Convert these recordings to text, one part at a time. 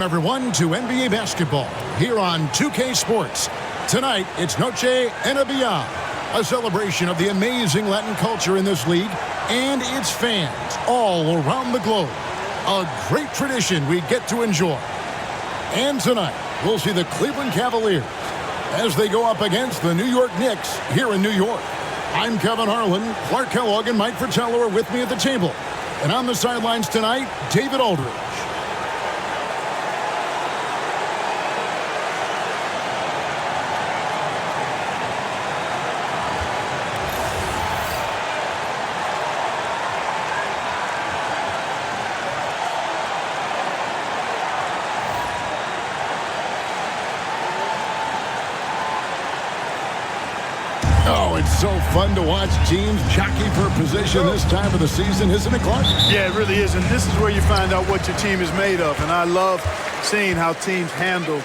Everyone to NBA basketball here on 2K Sports. Tonight, it's Noche NBA, a celebration of the amazing Latin culture in this league and its fans all around the globe. A great tradition we get to enjoy. And tonight, we'll see the Cleveland Cavaliers as they go up against the New York Knicks here in New York. I'm Kevin Harlan. Clark Kellogg and Mike Fratello are with me at the table. And on the sidelines tonight, David Aldridge. Oh, it's so fun to watch teams jockey for position this time of the season, isn't it, Clark? Yeah, it really is, and this is where you find out what your team is made of. And I love seeing how teams handle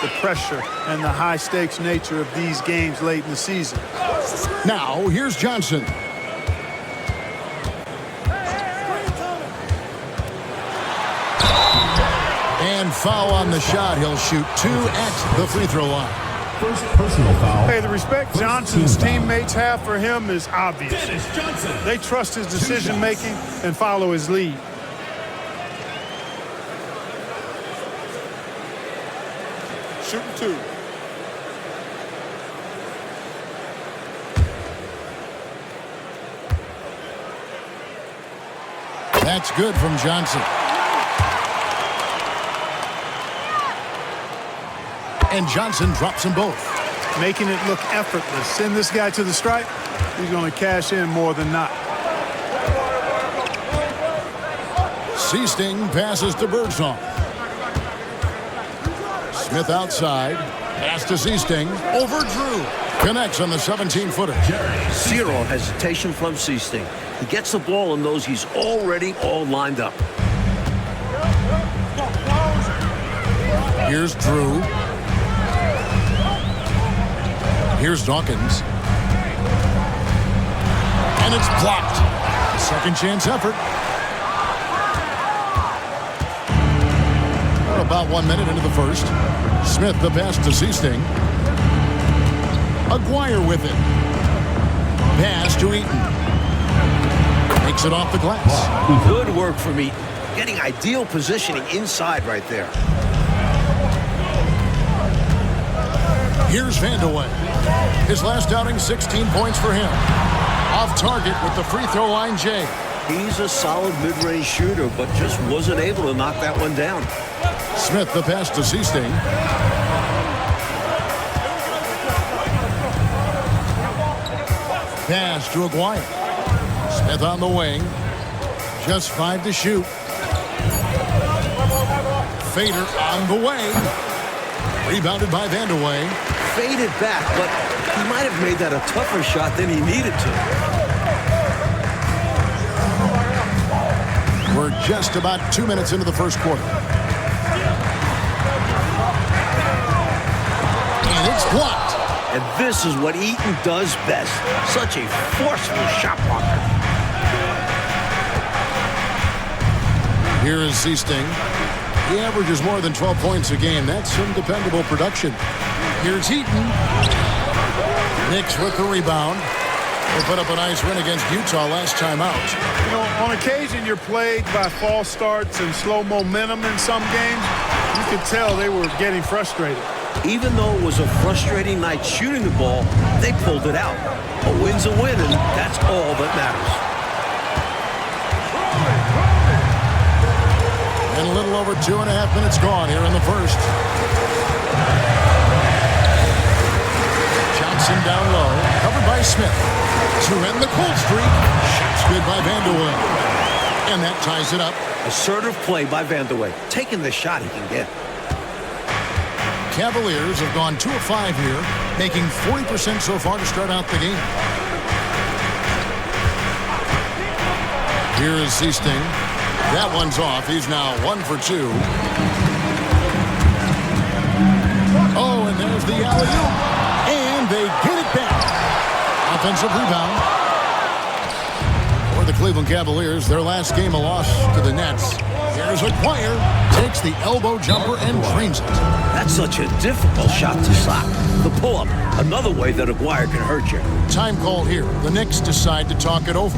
the pressure and the high-stakes nature of these games late in the season. Now, here's Johnson. And foul on the shot. He'll shoot 2 at the free throw line. First personal foul. Hey, the respect Johnson's teammates have for him is obvious. They trust his decision-making and follow his lead. Shooting 2. That's good from Johnson. And Johnson drops them both. Making it look effortless. Send this guy to the stripe. He's going to cash in more than not. Seasting passes to Birdsong. Smith outside. Pass to Seasting. Over Drew. Connects on the 17-footer. Zero hesitation from Seasting. He gets the ball and knows he's already all lined up. Here's Drew. Here's Dawkins. And it's blocked. A second chance effort. We're about 1 minute into the first. Smith the pass to Seasting. Aguirre with it. Pass to Eaton. Makes it off the glass. Good work from Eaton. Getting ideal positioning inside right there. Here's Vandeweghe. His last outing, 16 points for him. Off target with the free throw line, Jay. He's a solid mid-range shooter, but just wasn't able to knock that one down. Smith the pass to Seasting. Pass to Aguirre. Smith on the wing. Just 5 to shoot. Fader on the way. Rebounded by Vandeweghe. Faded back, but he might have made that a tougher shot than he needed to. We're just about 2 minutes into the first quarter. And it's blocked. And this is what Eaton does best. Such a forceful shot blocker. Here is Seasting. He averages more than 12 points a game. That's some dependable production. Here's Eaton. Knicks with the rebound. They put up a nice win against Utah last time out. You know, on occasion you're plagued by false starts and slow momentum in some games. You could tell they were getting frustrated. Even though it was a frustrating night shooting the ball, they pulled it out. A win's a win, and that's all that matters. And a little over 2.5 minutes gone here in the first. Johnson down low, covered by Smith. To end the cold streak. Shots good by Vandeweghe. And that ties it up. Assertive play by Vandeweghe, taking the shot he can get. Cavaliers have gone 2 of 5 here, making 40% so far to start out the game. Here is Seasting. That one's off. He's now 1 for 2. Oh, and there's the alley-oop. And they get it back. Offensive rebound. For the Cleveland Cavaliers, their last game a loss to the Nets. Here's Here's Aguirre. Takes the elbow jumper and drains it. That's such a difficult shot to stop. The pull-up, another way that Aguirre can hurt you. Time called here. The Knicks decide to talk it over.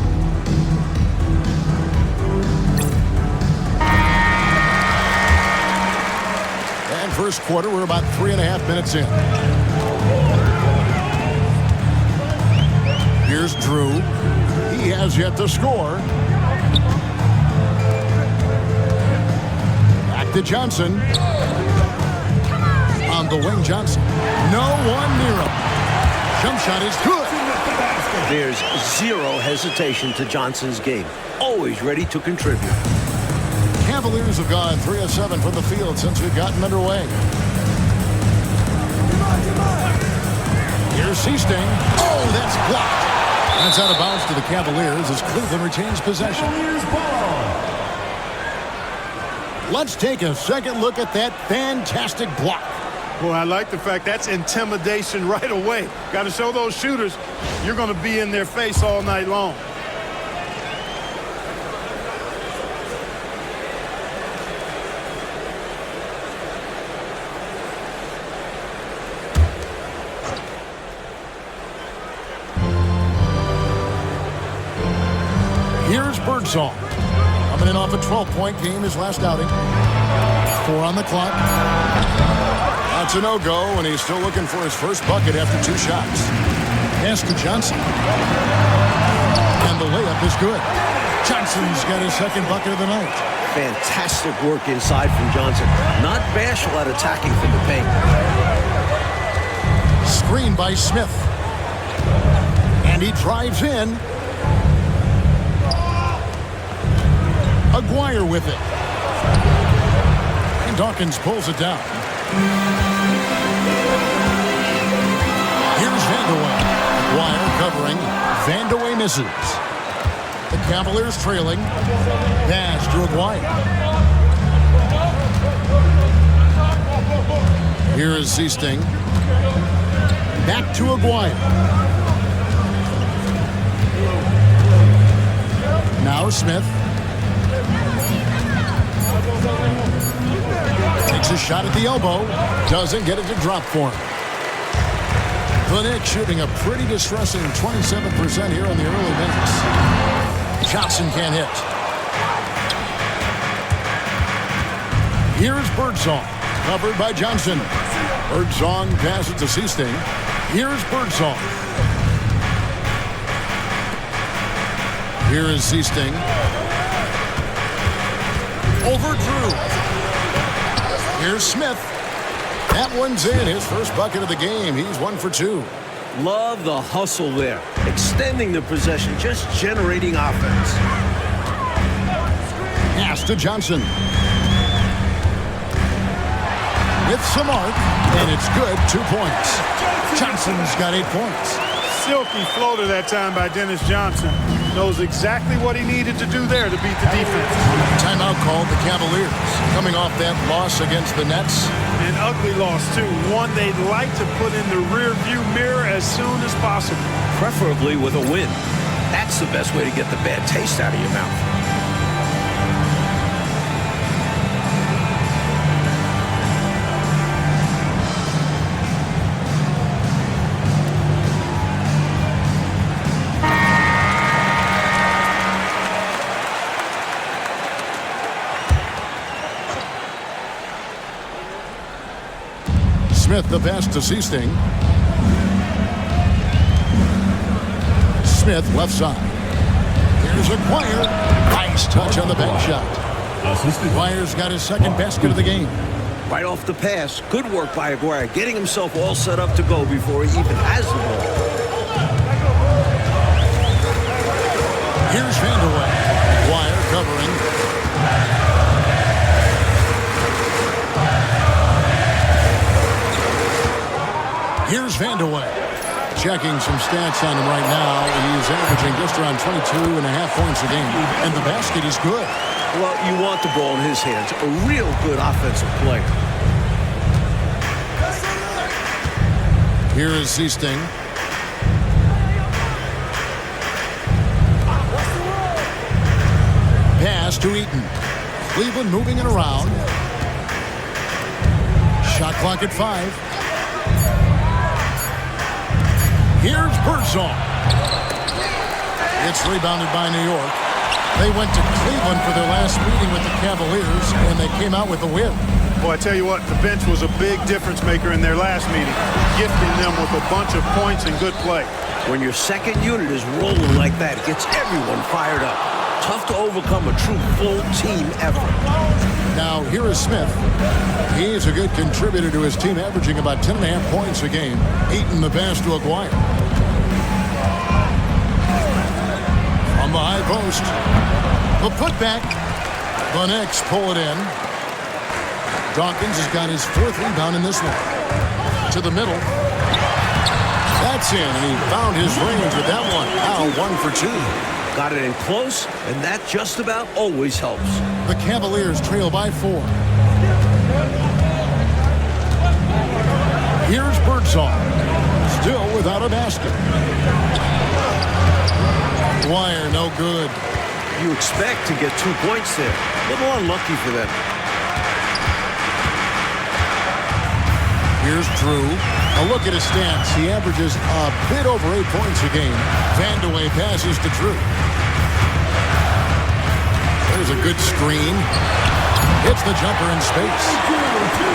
And first quarter, we're about 3.5 minutes in. Here's Drew. He has yet to score. Back to Johnson. On the wing, Johnson. No one near him. Jump shot is good. There's zero hesitation to Johnson's game. Always ready to contribute. Cavaliers have gone 3 of 7 from the field since we've gotten underway. Here's Seasting. Oh, that's blocked. That's out of bounds to the Cavaliers as Cleveland retains possession. Let's take a second look at that fantastic block. Boy, I like the fact that's intimidation right away. Got to show those shooters you're going to be in their face all night long. Here's Birdsong. Coming in off a 12-point game his last outing. 4 on the clock. That's a no-go, and he's still looking for his first bucket after 2 shots. Pass to Johnson. And the layup is good. Johnson's got his second bucket of the night. Fantastic work inside from Johnson. Not bashful at attacking from the paint. Screen by Smith. And he drives in. Aguirre with it. And Dawkins pulls it down. Here's Vandeweghe. Aguirre covering. Vandeweghe misses. The Cavaliers trailing. Pass to Aguirre. Here is Seasting. Back to Aguirre. Now Smith. Takes a shot at the elbow. Doesn't get it to drop for him. The Knicks shooting a pretty distressing 27% here in the early minutes. Johnson can't hit. Here's Birdsong. Covered by Johnson. Birdsong passes to Seasting. Here's Birdsong. Here is Seasting. Over Drew. Here's Smith. That one's in. His first bucket of the game. He's 1 for 2. Love the hustle there. Extending the possession, just generating offense. Pass to Johnson. It's the mark, and it's good. 2 points. Johnson's got 8 points. Silky floater that time by Dennis Johnson. Knows exactly what he needed to do there to beat the defense. Timeout called the Cavaliers. Coming off that loss against the Nets. An ugly loss, too. One they'd like to put in the rearview mirror as soon as possible. Preferably with a win. That's the best way to get the bad taste out of your mouth. Smith the pass to Seasting. Smith left side. Here's Aguirre. Nice touch on the back shot. Aguirre's got his second basket of the game. Right off the pass. Good work by Aguirre, getting himself all set up to go before he even has the ball. Here's Vandeweghe. Aguirre covering. Here's Vandeweghe. Checking some stats on him right now. He's averaging just around 22.5 points a game. And the basket is good. Well, you want the ball in his hands. A real good offensive player. Here is Seasting. Pass to Eaton. Cleveland moving it around. Shot clock at 5. Here's Birdsong. It's rebounded by New York. They went to Cleveland for their last meeting with the Cavaliers, and they came out with a win. Boy, I tell you what, the bench was a big difference maker in their last meeting, gifting them with a bunch of points and good play. When your second unit is rolling like that, it gets everyone fired up. Tough to overcome a true full team effort. Now, here is Smith. He's a good contributor to his team, averaging about 10.5 points a game, 8 in the pass to Aguirre. From the high post, the putback. The Knicks pull it in. Dawkins has got his 4th rebound in this one. To the middle. That's in, and he found his range with that one. Now 1 for 2. Got it in close, and that just about always helps. The Cavaliers trail by 4. Here's Birdsong. Still without a basket. Wire, no good. You expect to get 2 points there. A little unlucky for them. Here's Drew. A look at his stats. He averages a bit over 8 points a game. Vandeweghe passes to Drew. There's a good screen. Hits the jumper in space.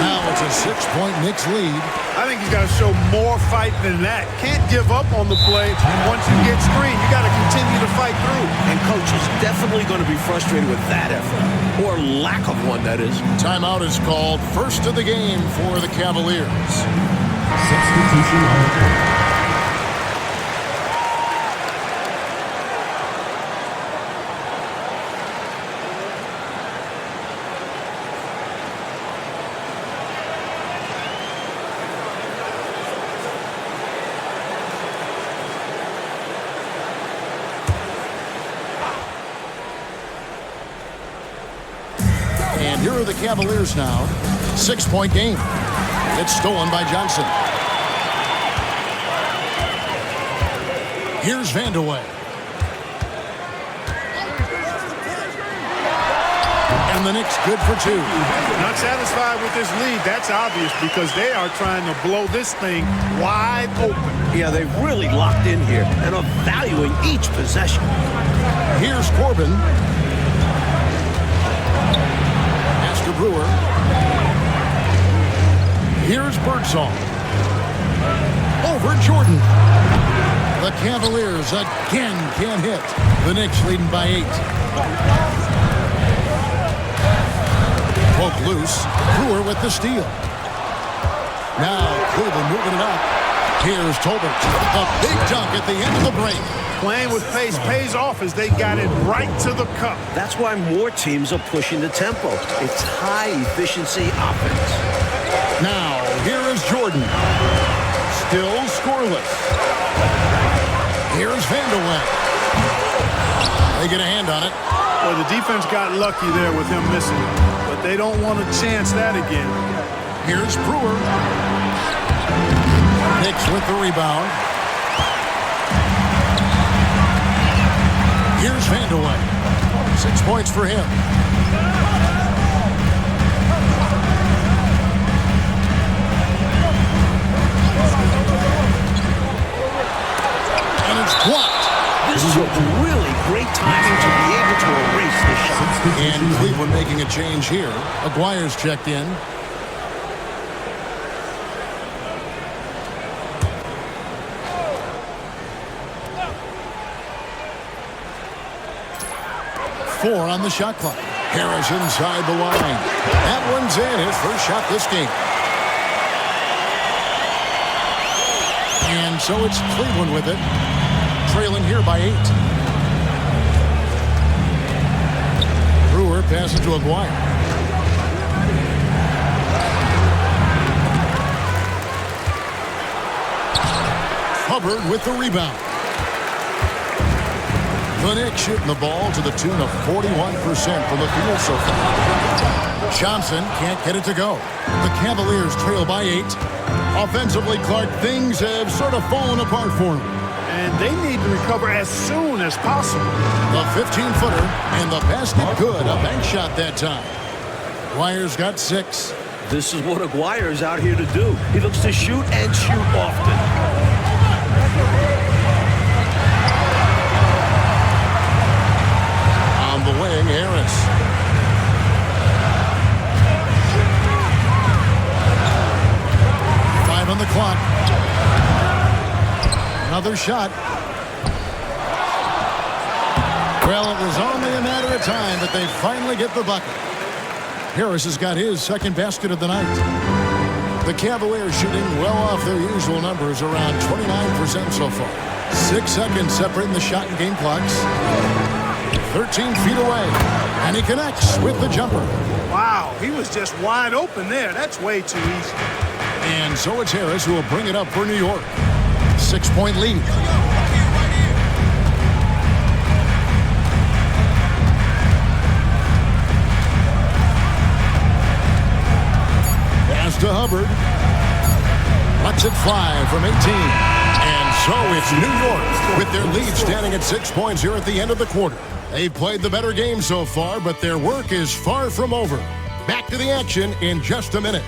Now it's a 6-point Knicks lead. I think he's got to show more fight than that. Can't give up on the play. Once you get screened, you got to continue to fight through. And coach is definitely going to be frustrated with that effort. Or lack of one, that is. Timeout is called. First of the game for the Cavaliers. Substitution on the court. And here are the Cavaliers now. 6-point game. It's stolen by Johnson. Here's Vandeweghe. And the Knicks good for 2. Not satisfied with this lead. That's obvious because they are trying to blow this thing wide open. Yeah, they've really locked in here and are valuing each possession. Here's Corbin. To Brewer. Here's Birdsong. Over Jordan. The Cavaliers again can't hit. The Knicks leading by 8. Poke loose. Brewer with the steal. Now Cleveland moving it up. Here's Tolbert. The big dunk at the end of the break. Playing with pace pays off as they got it right to the cup. That's why more teams are pushing the tempo. It's high-efficiency offense. Now, here is Jordan. Still scoreless. Here's Vandeweghe. They get a hand on it. Well, the defense got lucky there with him missing, but they don't want to chance that again. Here's Brewer. Knicks with the rebound. Here's Vandeweghe. 6 points for him. And it's blocked. This took really great timing to be able to erase the shot. And Cleveland making a change here. Aguirre's checked in. Four on the shot clock. Harris inside the line. That one's in. His first shot this game. And so it's Cleveland with it. Trailing here by 8. Brewer passes to Aguirre. Hubbard with the rebound. The Knicks shooting the ball to the tune of 41% from the field so far. Johnson can't get it to go. The Cavaliers trail by 8. Offensively, Clark, things have sort of fallen apart for him. and they need to recover as soon as possible. The 15-footer, and the basket good. A bank shot that time. Aguirre's got 6. This is what Aguirre's out here to do. He looks to shoot and shoot often. On the wing, Harris. On the clock. Another shot. Well, it was only a matter of time, but they finally get the bucket. Harris has got his second basket of the night. The Cavaliers shooting well off their usual numbers, around 29% so far. 6 seconds separating the shot and game clocks. 13 feet away, and he connects with the jumper. Wow, he was just wide open there. That's way too easy. And so it's Harris who will bring it up for New York. 6-point lead. Pass to Hubbard. Lets it fly from 18. And so it's New York with their lead standing at 6 points here at the end of the quarter. They've played the better game so far, but their work is far from over. Back to the action in just a minute.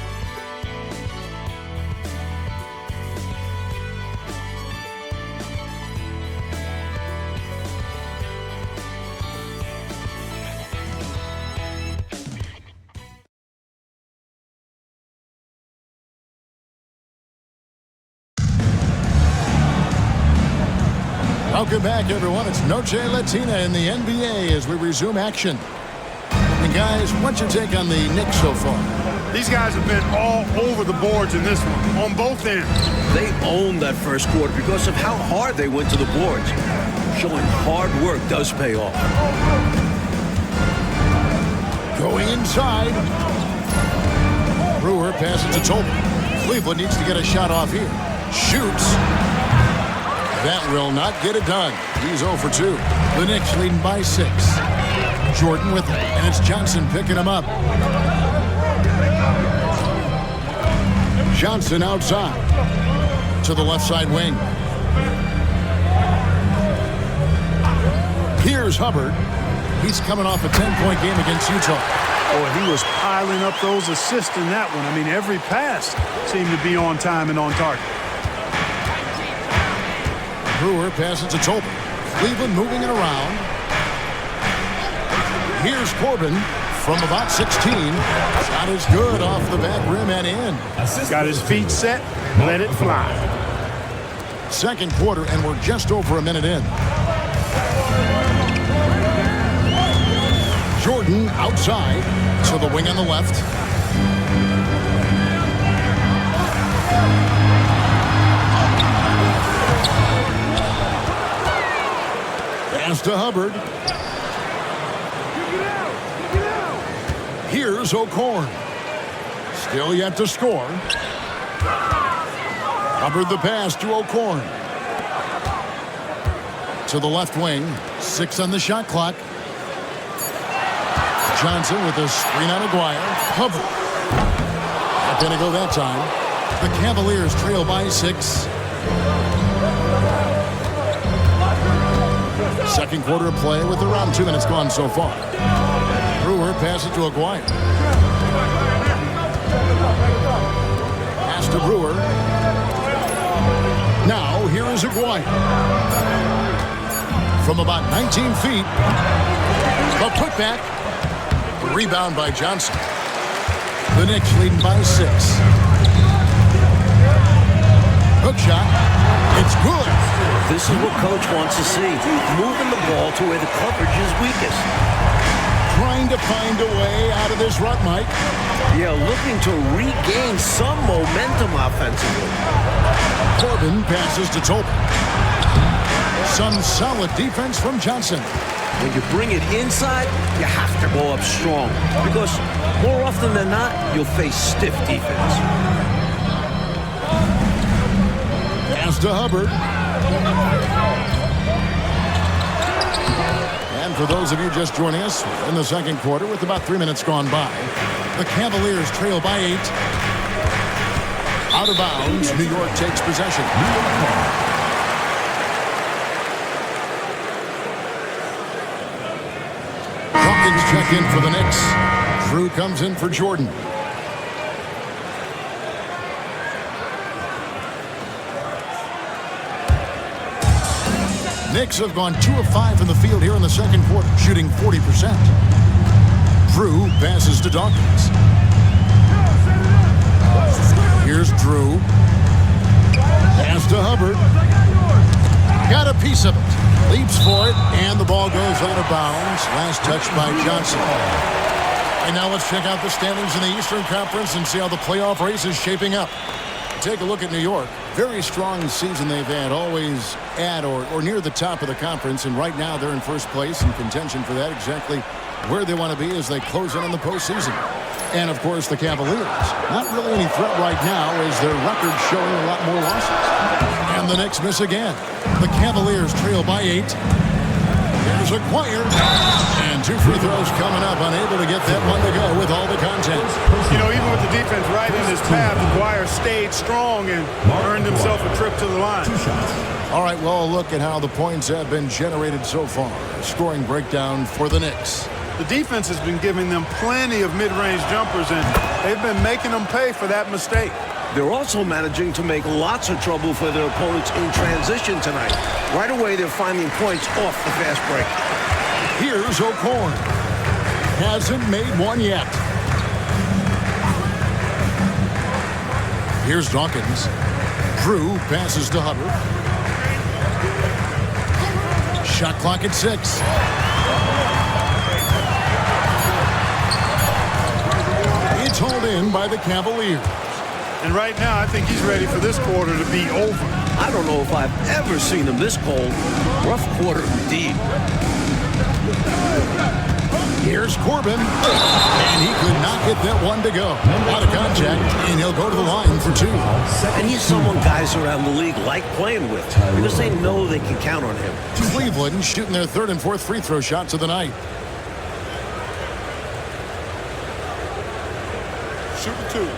Welcome back, everyone. It's Noche Latina in the NBA as we resume action. And guys, what's your take on the Knicks so far? These guys have been all over the boards in this one, on both ends. They owned that first quarter because of how hard they went to the boards. Showing hard work does pay off. Going inside. Brewer passes to Tolbert. Cleveland needs to get a shot off here. Shoots. That will not get it done. He's 0 for 2. The Knicks leading by 6. Jordan with it, and it's Johnson picking him up. Johnson outside to the left side wing. Here's Hubbard. He's coming off a 10-point game against Utah. Boy, he was piling up those assists in that one. I mean, every pass seemed to be on time and on target. Brewer passes to Tolbert. Cleveland moving it around. Here's Corbin from about 16. Shot is good off the back rim and in. Got his feet set. Let it fly. Second quarter, and we're just over a minute in. Jordan outside to the wing on the left. Pass to Hubbard. Here's O'Korn. Still yet to score. Hubbard the pass to O'Korn. To the left wing. 6 on the shot clock. Johnson with a screen on Aguirre. Hubbard. Not going to go that time. The Cavaliers trail by 6. Second quarter of play with around 2 minutes gone so far. Brewer passes to Aguirre. Pass to Brewer. Now here is Aguirre. From about 19 feet. A putback. Rebound by Johnson. The Knicks leading by 6. Hook shot. It's good. This is what Coach wants to see. Moving the ball to where the coverage is weakest. Trying to find a way out of this rut, Mike. Yeah, looking to regain some momentum offensively. Corbin passes to Tolbert. Some solid defense from Johnson. When you bring it inside, you have to go up strong. Because more often than not, you'll face stiff defense. Pass to Hubbard. And for those of you just joining us, in the second quarter with about 3 minutes gone by, the Cavaliers trail by 8. Out of bounds, New York takes possession. check in for the Knicks. Drew comes in for Jordan. Knicks have gone 2 of 5 in the field here in the second quarter, shooting 40%. Drew passes to Dawkins. Here's Drew. Pass to Hubbard. Got a piece of it. Leaps for it, and the ball goes out of bounds. Last touch by Johnson. And now let's check out the standings in the Eastern Conference and see how the playoff race is shaping up. Take a look at New York. Very strong season they've had, always at or near the top of the conference, and right now they're in first place in contention for that, exactly where they want to be as they close in on the postseason. And, of course, the Cavaliers. Not really any threat right now as their record showing a lot more losses. And the Knicks miss again. The Cavaliers trail by 8. Here's Acquire. And 2 free throws coming up. Unable to get that one to go with all the content. You know, even with the defense right in his path, Acquire stayed strong and earned himself a trip to the line. All right, well, look at how the points have been generated so far. Scoring breakdown for the Knicks. The defense has been giving them plenty of mid-range jumpers, and they've been making them pay for that mistake. They're also managing to make lots of trouble for their opponents in transition tonight. Right away, they're finding points off the fast break. Here's O'Corn. Hasn't made one yet. Here's Dawkins. Drew passes to Hubbard. Shot clock at 6. It's hauled in by the Cavaliers. And right now, I think he's ready for this quarter to be over. I don't know if I've ever seen him this cold. Rough quarter indeed. Here's Corbin. And he could not get that one to go. Out of contact, and he'll go to the line for 2. And he's someone guys around the league like playing with because they know they can count on him. Cleveland shooting their 3rd and 4th free throw shots of the night. Shooting 2.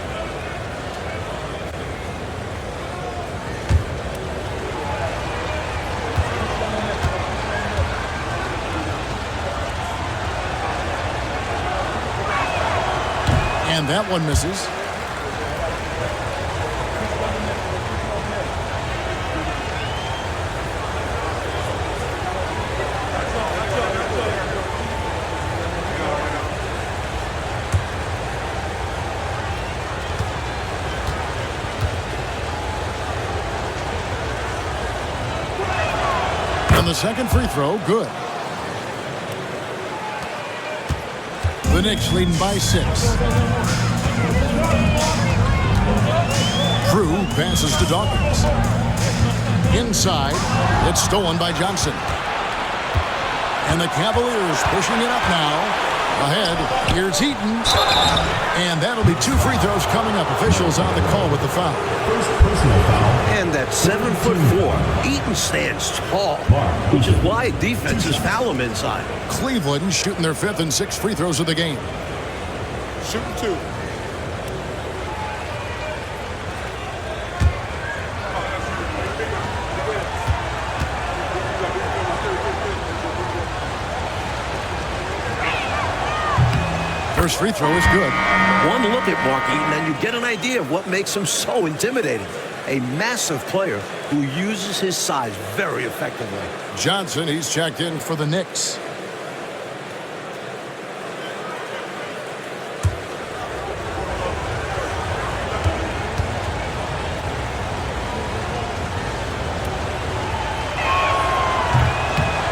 And that one misses. And the second free throw, good. The Knicks leading by 6. Drew passes to Dawkins. Inside, it's stolen by Johnson. And the Cavaliers pushing it up now. Ahead, here's Heaton. And that'll be 2 free throws coming up. Officials on the call with the foul. First personal foul. And at 7'4", Eaton stands tall, which is why defenses foul him inside. Cleveland shooting their 5th and 6th free throws of the game. Shooting 2. First free throw is good. One look at Mark Eaton and you get an idea of what makes him so intimidating. A massive player who uses his size very effectively. Johnson, he's checked in for the Knicks.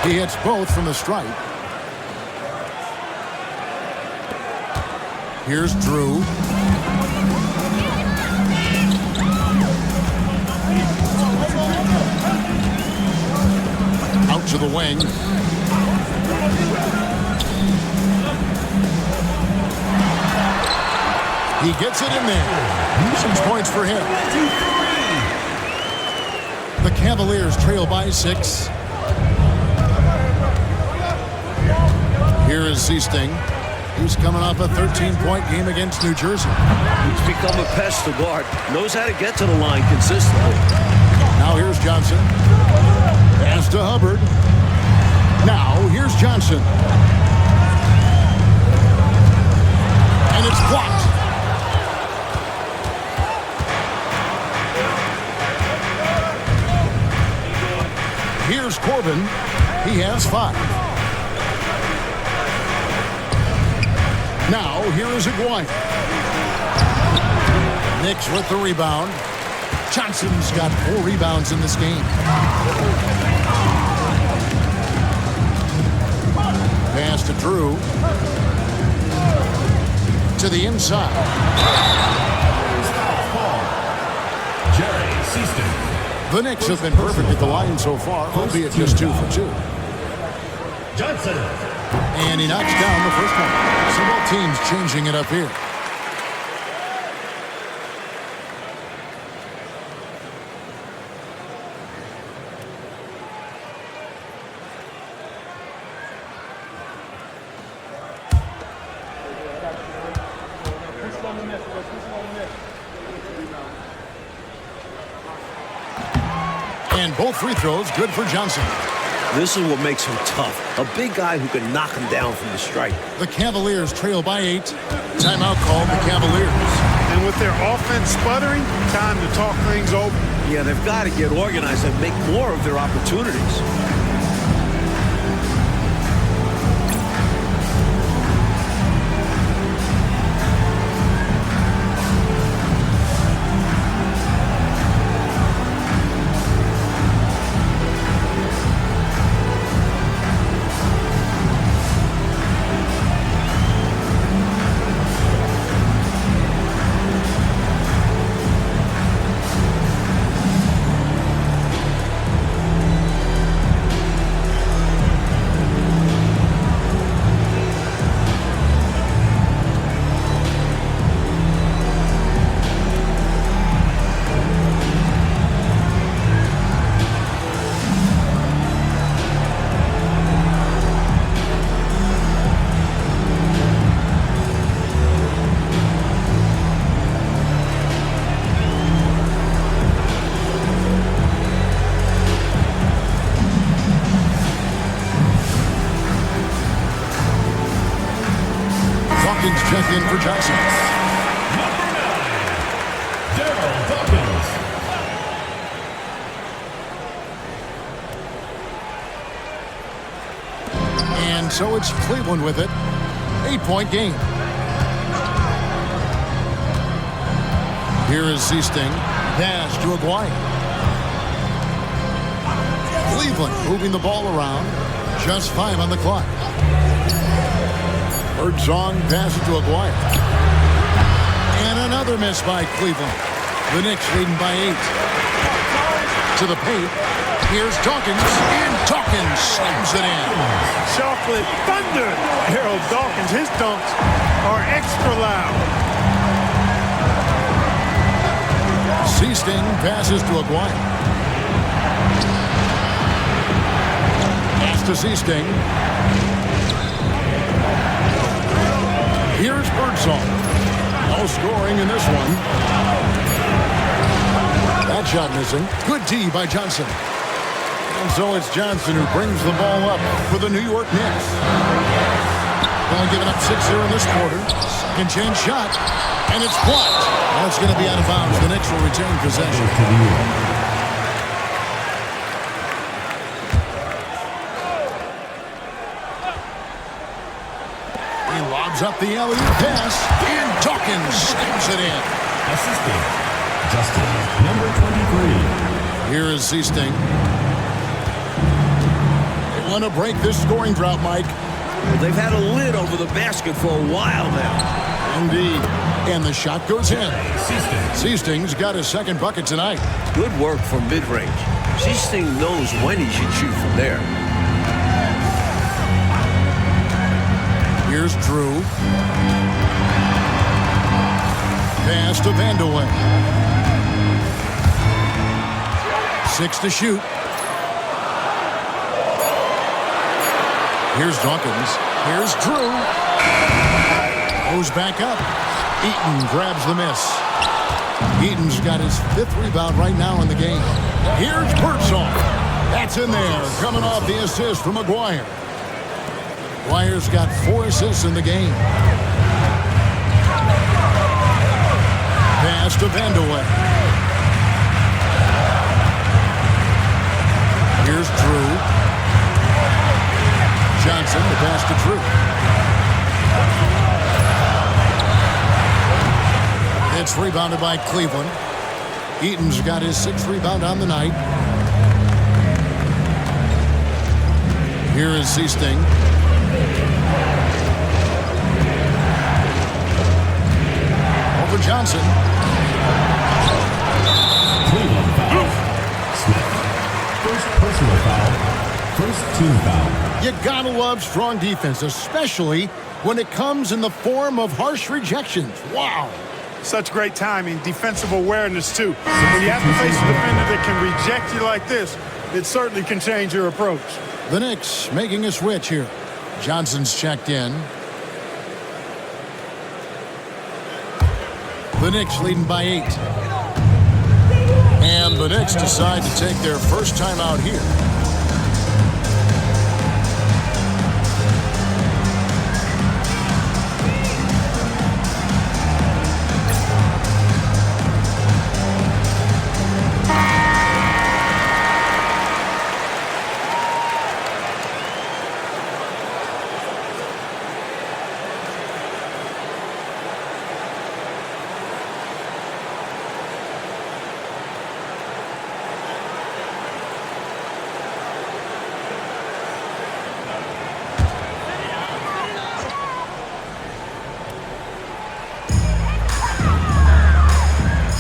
He hits both from the stripe. Here's Drew. Out to the wing. He gets it in there. 6 points for him. The Cavaliers trail by 6. Here is Seasting. He's coming off a 13-point game against New Jersey. He's become a pest to guard. Knows how to get to the line consistently. Now here's Johnson. Pass to Hubbard. Now here's Johnson. It's blocked. Here's Corbin. He has 5. Now, here is Aguirre. Knicks with the rebound. Johnson's got 4 rebounds in this game. Pass to Drew. To the inside. The Knicks have been perfect at the line so far, albeit just 2 for 2. Johnson. And he knocks down the first one. So both teams changing it up here. And both free throws good for Johnson. This is what makes him tough. A big guy who can knock him down from the stripe. The Cavaliers trail by 8. Timeout called the Cavaliers. And with their offense sputtering, time to talk things over. Yeah, they've got to get organized and make more of their opportunities. Check in for Johnson. Daryl Dawkins. And so it's Cleveland with it. 8-point game. Here is Seasting. Pass to Aguirre. Cleveland moving the ball around. Just 5 on the clock. Birdsong passes to Aguirre. And another miss by Cleveland. The Knicks leading by 8. To the paint. Here's Dawkins. And Dawkins slams it in. Chocolate thunder. Harold Dawkins, his dunks are extra loud. Seasting passes to Aguirre. Pass to Seasting. Here's Birdsong. No scoring in this one. That shot missing. Good D by Johnson. And so it's Johnson who brings the ball up for the New York Knicks. Only giving up 6 here in this quarter. Second chance shot. And it's blocked. That's going to be out of bounds. The Knicks will retain possession. He lobs up the alley-oop pass. And Dawkins slams it in. Assistant, Justin, number 23. Here is Seasting. They want to break this scoring drought, Mike. Well, they've had a lid over the basket for a while now. Indeed. And the shot goes in. Seasting. Seasting's got his second bucket tonight. Good work from mid-range. Seasting knows when he should shoot from there. Here's Drew. Pass to Vandeweghe. 6 to shoot. Here's Dawkins. Here's Drew. Goes back up. Eaton grabs the miss. Eaton's got his 5th rebound right now in the game. Here's Birdsong. That's in there, coming off the assist from Aguirre. Aguirre's got 4 assists in the game. Pass to Vandeweghe. Here's Drew. Johnson, the pass to Drew. It's rebounded by Cleveland. Eaton's got his 6th rebound on the night. Here is Seasting. Over Johnson. Cleveland foul. Smith. First personal foul. First team foul. You gotta love strong defense, especially when it comes in the form of harsh rejections. Wow. Such great timing, defensive awareness, too. When you have to face a defender that can reject you like this, it certainly can change your approach. The Knicks making a switch here. Johnson's checked in. The Knicks leading by 8. And the Knicks decide to take their first time out here.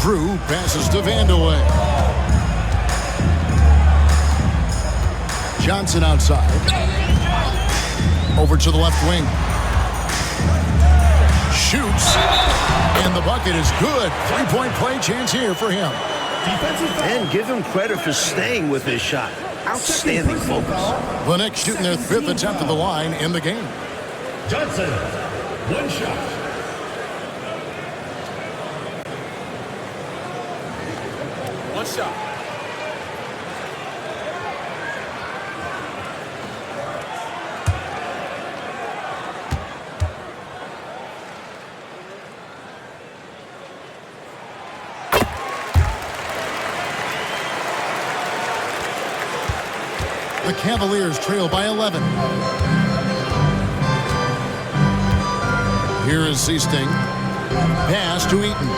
Drew passes to Vandeweghe. Johnson outside. Over to the left wing. Shoots. And the bucket is good. 3-point play chance here for him. And give him credit for staying with his shot. Outstanding focus. The Knicks shooting their 5th attempt at the line in the game. Johnson. One shot. One shot. The Cavaliers trail by 11. Here is Seasting. Pass to Eaton.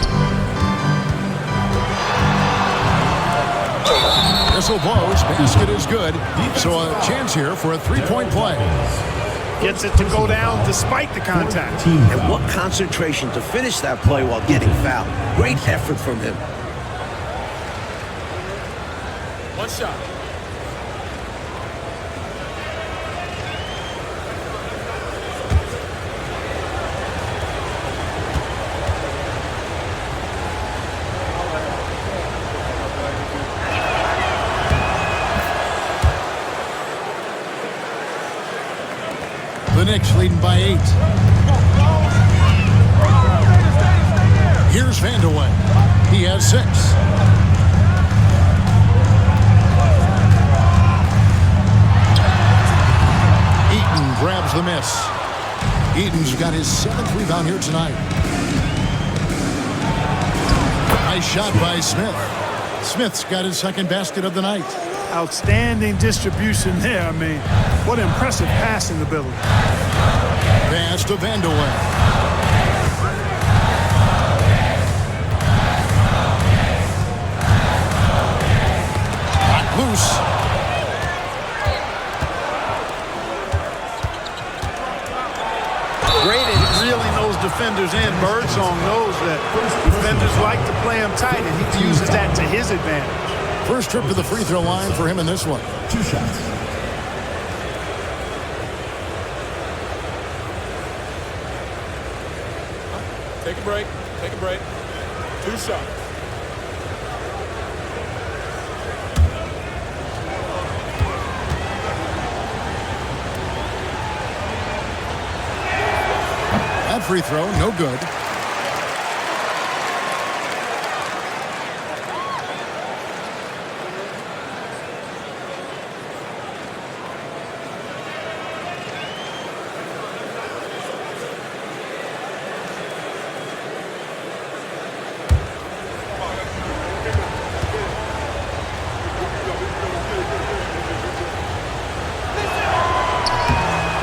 Whistle blows. Basket is good. So a chance here for a 3-point play. Gets it to go down despite the contact. And what concentration to finish that play while getting fouled. Great effort from him. One shot. The Knicks leading by 8. Here's Vandeweghe. He has 6. Eaton grabs the miss. Eaton's got his 7th rebound here tonight. Nice shot by Smith. Smith's got his 2nd basket of the night. Outstanding distribution there. I mean, what impressive passing ability. Pass to Vandeweghe. Loose. Great at reeling those defenders in. Birdsong knows that defenders like to play him tight, and he uses that to his advantage. First trip to the free throw line for him in this one. 2 shots. Take a break. Take a break. 2 shots. That free throw, no good.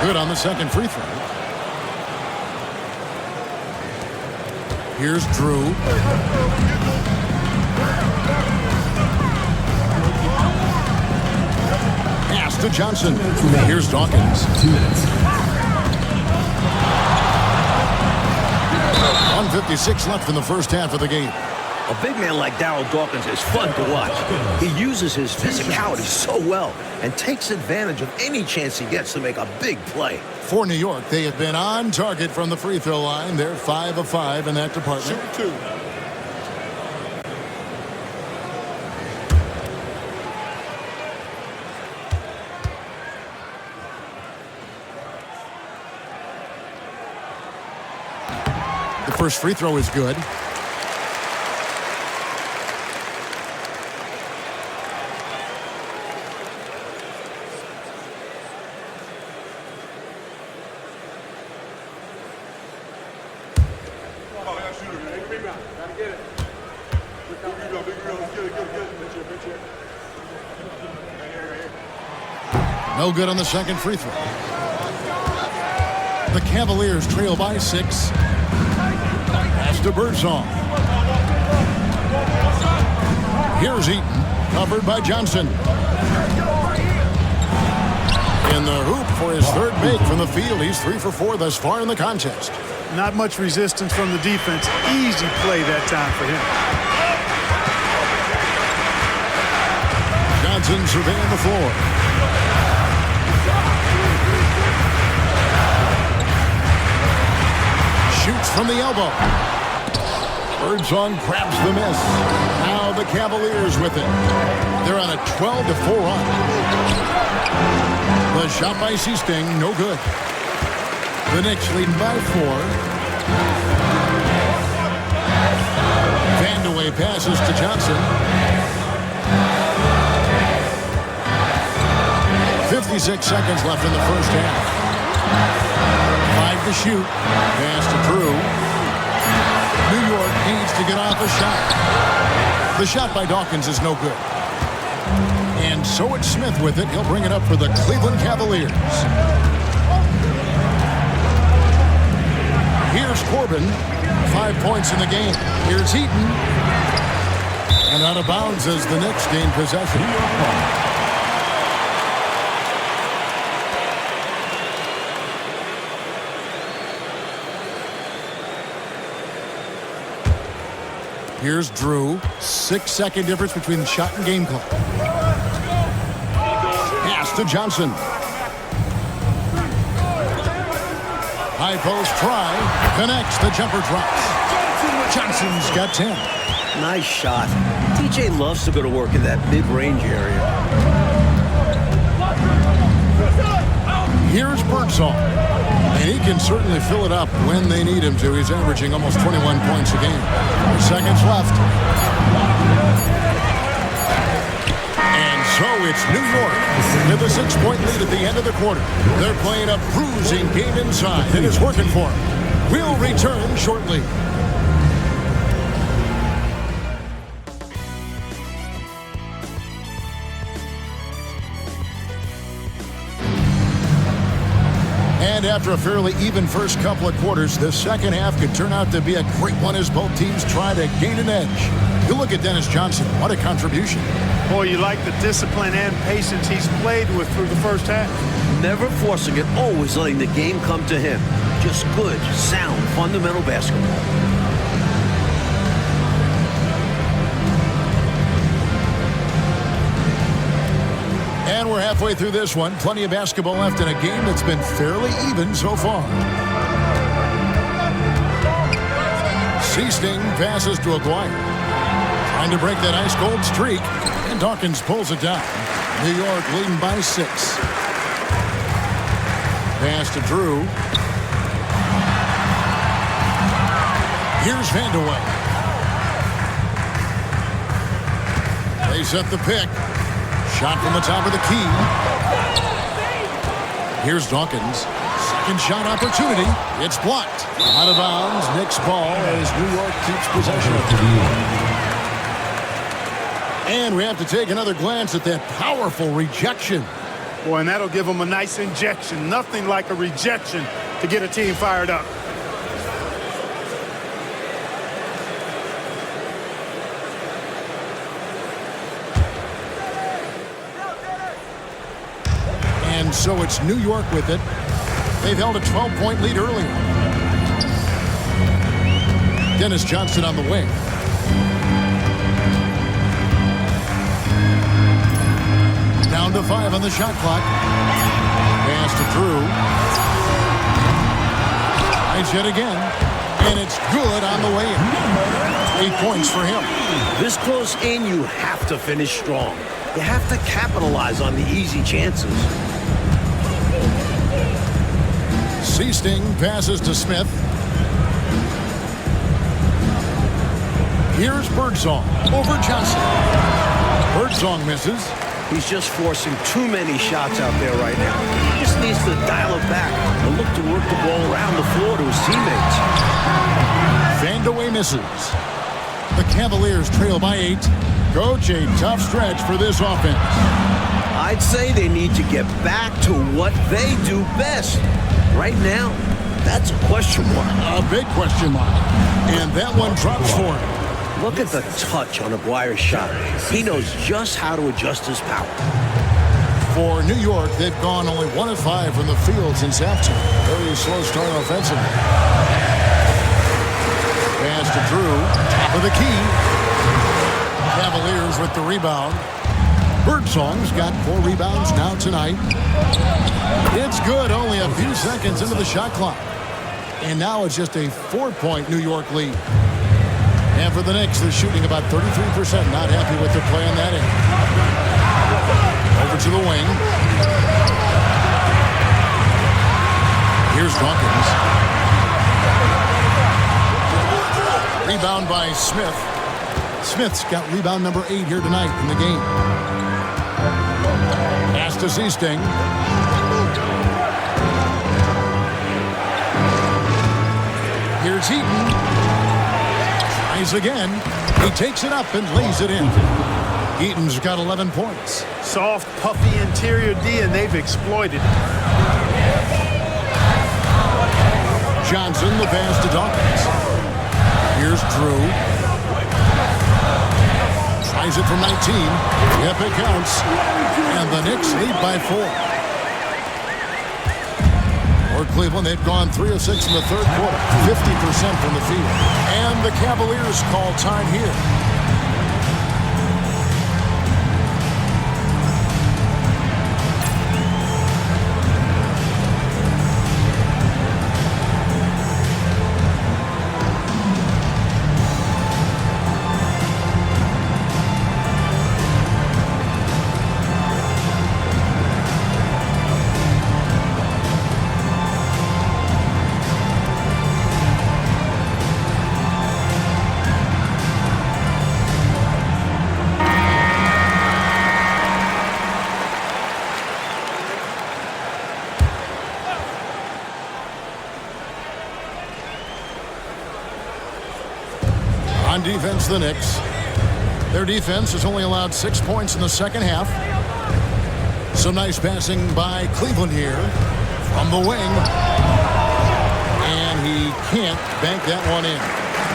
Good on the second free throw. Here's Drew. Pass to Johnson. Here's Dawkins. 2 minutes. 1:56 left in the first half of the game. A big man like Darryl Dawkins is fun to watch. He uses his physicality so well and takes advantage of any chance he gets to make a big play. For New York, they have been on target from the free throw line. They're 5 of 5 in that department. Shoot 2. The first free throw is good. No good on the second free throw. The Cavaliers trail by 6. Pass to Birdsong. Here's Eaton, covered by Johnson. In the hoop for his third make from the field. He's 3 for 4 thus far in the contest. Not much resistance from the defense. Easy play that time for him. Johnson surveying the floor. Shoots from the elbow. Birdsong grabs the miss. Now the Cavaliers with it. They're on a 12-4 run. The shot by Seasting, no good. The Knicks leading by 4. Vandeweghe passes to Johnson. 56 seconds left in the first half. 5 to shoot. Pass to Drew. New York needs to get off a shot. The shot by Dawkins is no good. And so it's Smith with it. He'll bring it up for the Cleveland Cavaliers. Here's Corbin. 5 points in the game. Here's Eaton. And out of bounds as the Knicks gain possession. Here's Drew. 6-second difference between shot and game clock. Pass to Johnson. High post try. Connects. The jumper drops. Johnson's got 10. Nice shot. DJ loves to go to work in that mid-range area. Here's Birdsong. And he can certainly fill it up when they need him to. He's averaging almost 21 points a game. 4 seconds left. And so it's New York with a 6-point lead at the end of the quarter. They're playing a bruising game inside, and it's working for them. We'll return shortly. And after a fairly even first couple of quarters, the second half could turn out to be a great one as both teams try to gain an edge. You look at Dennis Johnson. What a contribution. Boy, you like the discipline and patience he's played with through the first half. Never forcing it, always letting the game come to him. Just good, sound, fundamental basketball. And we're halfway through this one. Plenty of basketball left in a game that's been fairly even so far. Seasting passes to Aguirre. Trying to break that ice-cold streak. And Dawkins pulls it down. New York leading by 6. Pass to Drew. Here's Vandeweghe. They set the pick. Shot from the top of the key. Here's Dawkins. Second shot opportunity. It's blocked. Out of bounds. Knicks ball as New York keeps possession. And we have to take another glance at that powerful rejection. Boy, and that'll give them a nice injection. Nothing like a rejection to get a team fired up. And so it's New York with it. They've held a 12-point lead earlier. Dennis Johnson on the wing. Down to 5 on the shot clock. Pass to Drew. Nice hit again. And it's good on the way in. 8 points for him. This close in, you have to finish strong. You have to capitalize on the easy chances. Seasting passes to Smith. Here's Birdsong over Johnson. Birdsong misses. He's just forcing too many shots out there right now. He just needs to dial it back and look to work the ball around the floor to his teammates. Vandeweghe misses. The Cavaliers trail by 8. Coach, a tough stretch for this offense. I'd say they need to get back to what they do best. Right now, that's a question mark. A big question mark. And that one drops for him. Look at the touch on Aguirre's shot. He knows just how to adjust his power. For New York, they've gone only 1 of 5 from the field since halftime. Very slow start offensively. Pass to Drew for the key. Cavaliers with the rebound. Birdsong's got 4 rebounds now tonight. It's good, only a few seconds into the shot clock. And now it's just a 4-point New York lead. And for the Knicks, they're shooting about 33%. Not happy with their play on that end. Over to the wing. Here's Dawkins. Rebound by Smith. Smith's got rebound number 8 here tonight in the game. Pass to Seasting. Here's Heaton. Tries again. He takes it up and lays it in. Heaton's got 11 points. Soft, puffy interior D, and they've exploited it. Johnson, the pass to Dawkins. Here's Drew. Tries it from 19. Yep, it counts. And the Knicks lead by 4. For Cleveland, they've gone 3 of 6 in the third quarter. 50% from the field. And the Cavaliers call time here. On defense, the Knicks. Their defense has only allowed 6 points in the second half. Some nice passing by Cleveland here from the wing. And he can't bank that one in.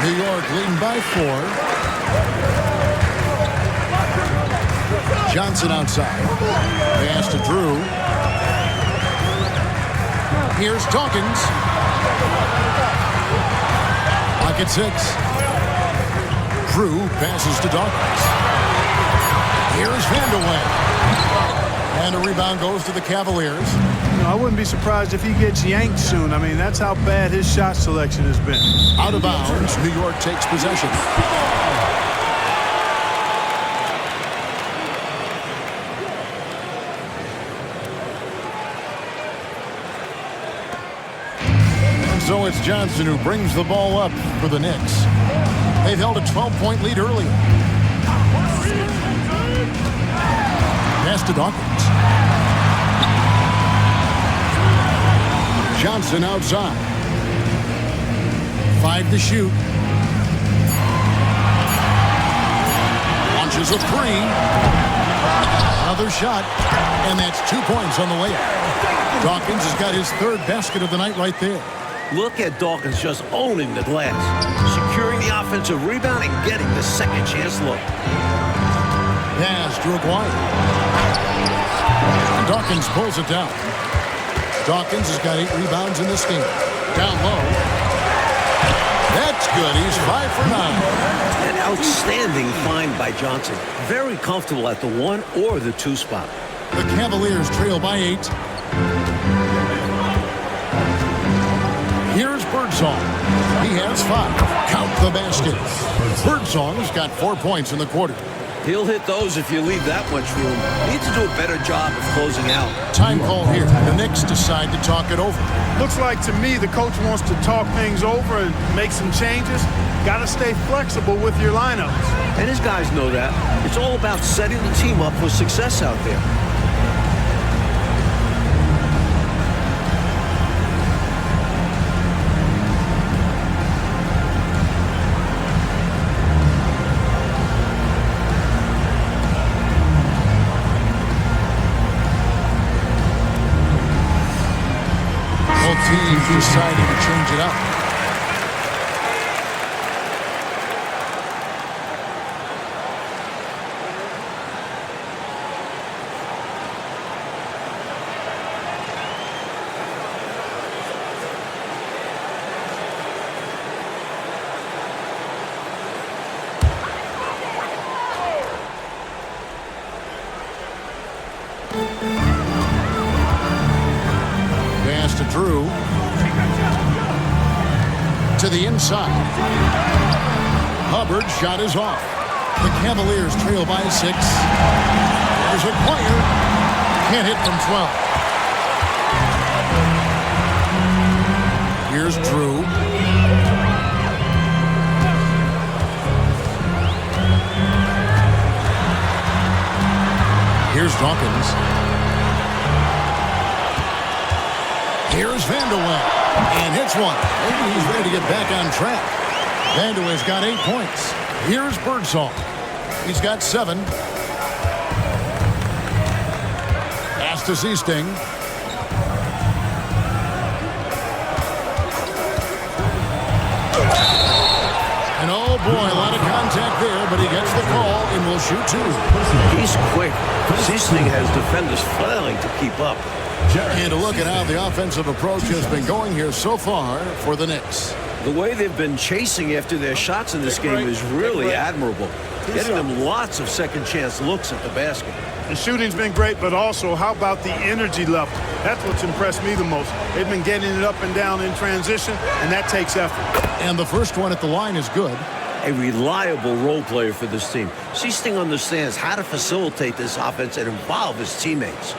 New York leading by 4. Johnson outside. Pass to Drew. Here's Dawkins. Pocket 6. Drew passes to Dawkins. Here's Vandeweghe. And a rebound goes to the Cavaliers. You know, I wouldn't be surprised if he gets yanked soon. I mean, that's how bad his shot selection has been. Out of bounds, New York takes possession. And so it's Johnson who brings the ball up for the Knicks. They've held a 12-point lead earlier. Pass to Dawkins. Johnson outside. 5 to shoot. Launches a 3. Another shot, and that's 2 points on the layup. Dawkins has got his third basket of the night right there. Look at Dawkins just owning the glass, securing the offensive rebound and getting the second chance look. Pass to Aguirre. And Dawkins pulls it down. Dawkins has got 8 rebounds in this game. Down low. That's good. He's 5 for 9. An outstanding find by Johnson. Very comfortable at the 1 or the 2 spot. The Cavaliers trail by 8. Here's Birdsong. He has 5. Count the baskets. Birdsong's got 4 points in the quarter. He'll hit those if you leave that much room. Needs to do a better job of closing out. Time call here. The Knicks decide to talk it over. Looks like to me the coach wants to talk things over and make some changes. Got to stay flexible with your lineups. And his guys know that. It's all about setting the team up for success out there. Teams deciding to change it up. Pass to Drew. To the inside. Hubbard's shot is off. The Cavaliers trail by 6. There's Aguirre. Can't hit from 12. Here's Drew. Here's Dawkins. Here's Vanderwell. And hits one. Maybe he's ready to get back on track. Vanderwell's got 8 points. Here's Birdsong. He's got 7. Pass to Seasting. And oh boy, a lot of contact there, but he gets the call and will shoot 2. He's quick. Seasting has defenders flailing to keep up. And a look at how the offensive approach has been going here so far for the Knicks. The way they've been chasing after their shots in this game is really admirable. Getting them lots of second chance looks at the basket. The shooting's been great, but also how about the energy level? That's what's impressed me the most. They've been getting it up and down in transition, and that takes effort. And the first one at the line is good. A reliable role player for this team. Seasting understands how to facilitate this offense and involve his teammates.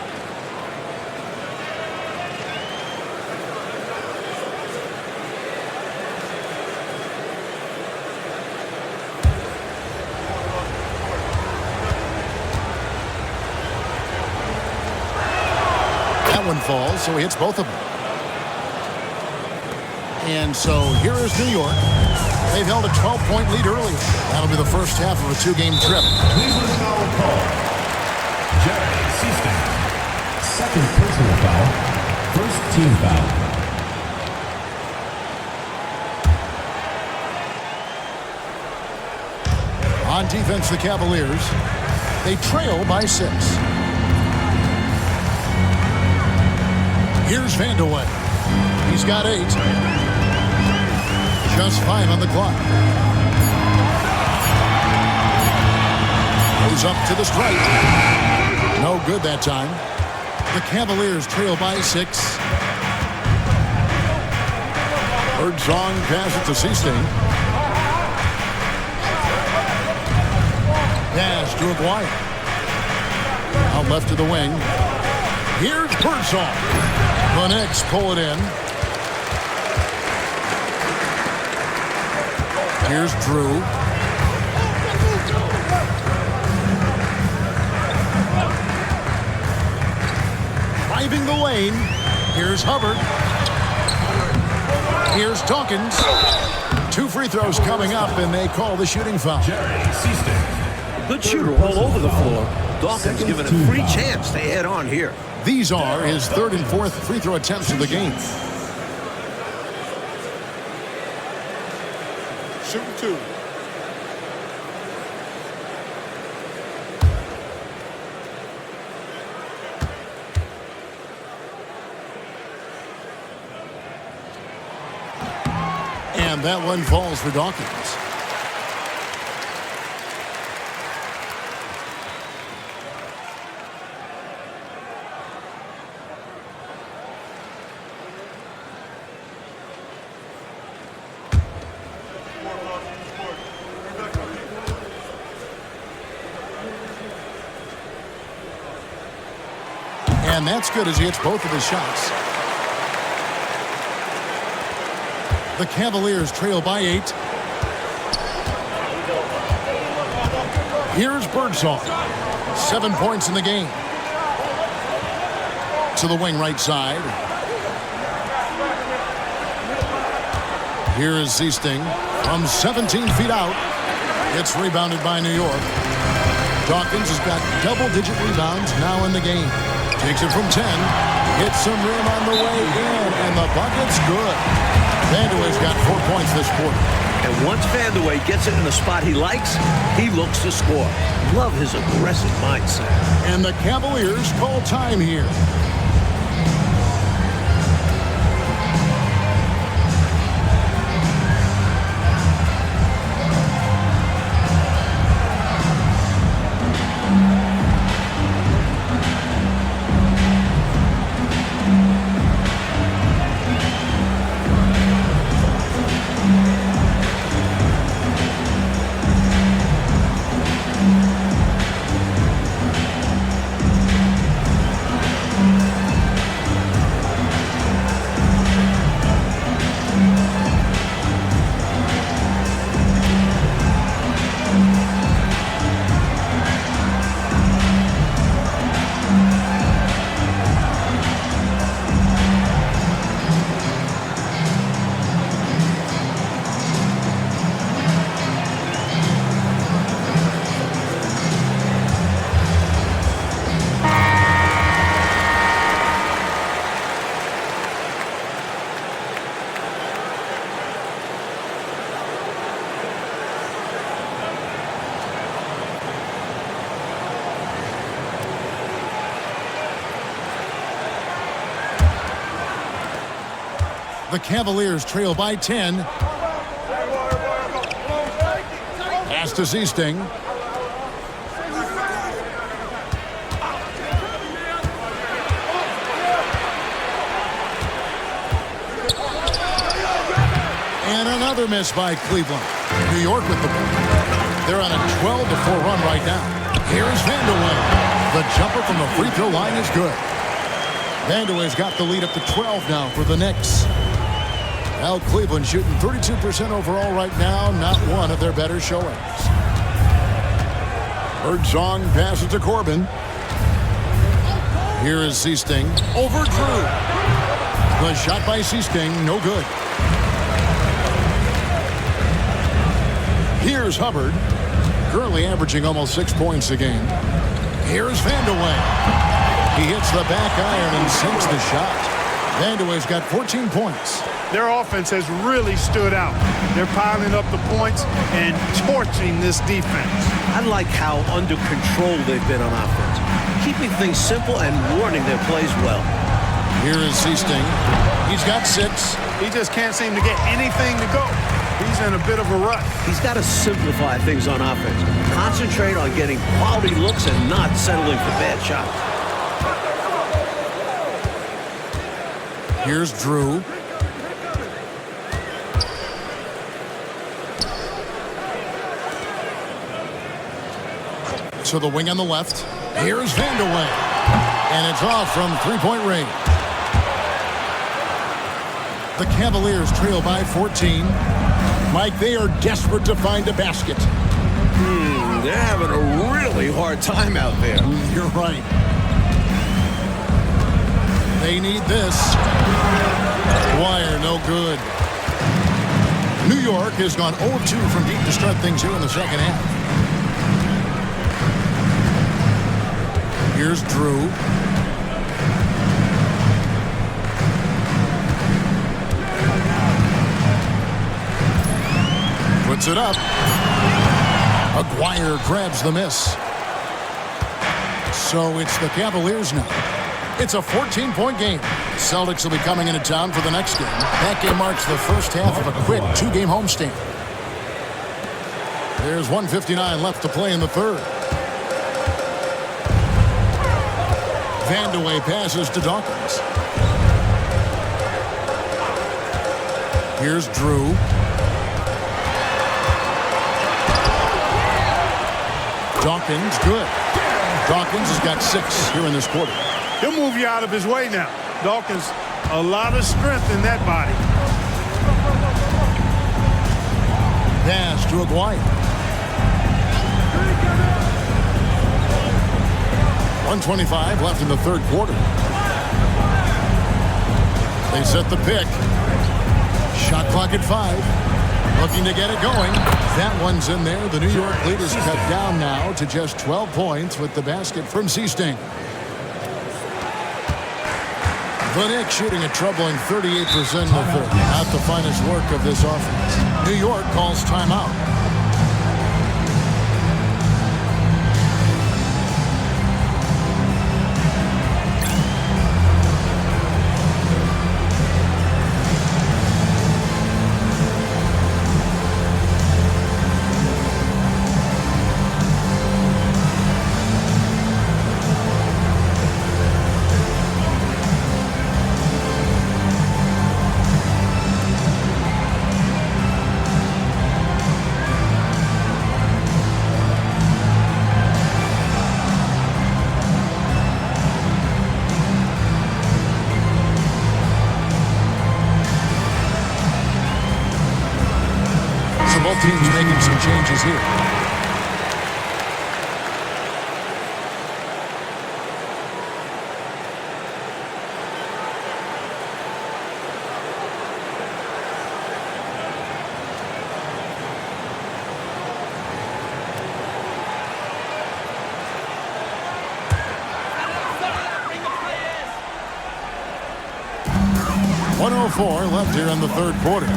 Falls, so he hits both of them. And so here is New York. They've held a 12-point lead earlier. That'll be the first half of a 2-game trip. Cleveland foul call. Jerry Seasting. Second personal foul. First team foul. On defense, the Cavaliers. They trail by 6. Here's Vanderwell. He's got 8. Just 5 on the clock. Goes up to the stripe. No good that time. The Cavaliers trail by 6. Birdsong pass it to Seasting. Pass to Aguirre. Out left to the wing. Here's Birdsong. The Knicks pull it in. Here's Drew. Driving the lane. Here's Hubbard. Here's Dawkins. 2 free throws coming up, and they call the shooting foul. Jerry Seasting. Good shooter all over the floor. Dawkins given a free chance to head on here. These are his third and fourth free throw attempts of the game. Shooting 2. And that one falls for Dawkins. And that's good as he hits both of his shots. The Cavaliers trail by 8. Here's Birdsong. 7 points in the game. To the wing right side. Here is Ziesting from 17 feet out. It's rebounded by New York. Dawkins has got double-digit rebounds now in the game. Takes it from 10. Hits some rim on the way in, and the bucket's good. Vandeweghe's got 4 points this quarter. And once Vandeweghe gets it in a spot he likes, he looks to score. Love his aggressive mindset. And the Cavaliers call time here. The Cavaliers trail by 10. Pass to Ziesting. And another miss by Cleveland. New York with the ball. They're on a 12-4 run right now. Here's Vandeweghe. The jumper from the free throw line is good. Vandeweghe's got the lead up to 12 now for the Knicks. Well, Cleveland shooting 32% overall right now. Not one of their better showings. Birdsong passes to Corbin. Here is Ziesting. Over Drew. The shot by Ziesting, no good. Here's Hubbard. Currently averaging almost 6 points a game. Here's Vandeweghe. He hits the back iron and sinks the shot. Vandeweghe's got 14 points. Their offense has really stood out. They're piling up the points and torching this defense. I like how under control they've been on offense, keeping things simple and running their plays well. Here is Ziesting. He's got 6. He just can't seem to get anything to go. He's in a bit of a rut. He's got to simplify things on offense. Concentrate on getting quality looks and not settling for bad shots. Here's Drew. To the wing on the left. Here's Vandeweghe. And it's off from three-point range. The Cavaliers trail by 14. Mike, they are desperate to find a basket. They're having a really hard time out there. You're right. They need this. Wire, no good. New York has gone 0-2 from deep to start things here in the second half. Here's Drew. Puts it up. Aguirre grabs the miss. So it's the Cavaliers now. It's a 14-point game. Celtics will be coming into town for the next game. That game marks the first half of a quick two-game homestand. There's 1:59 left to play in the third. Vandeweghe passes to Dawkins. Here's Drew. Dawkins, good. Dawkins has got 6 here in this quarter. He'll move you out of his way now. Dawkins, a lot of strength in that body. Pass to Aguirre. 1:25 left in the third quarter. They set the pick. Shot clock at 5. Looking to get it going. That one's in there. The New York leaders cut down now to just 12 points with the basket from Seasting. The Knicks shooting a troubling 38% in the third. Not the finest work of this offense. New York calls timeout. Both teams making some changes here. .104 left here in the third quarter.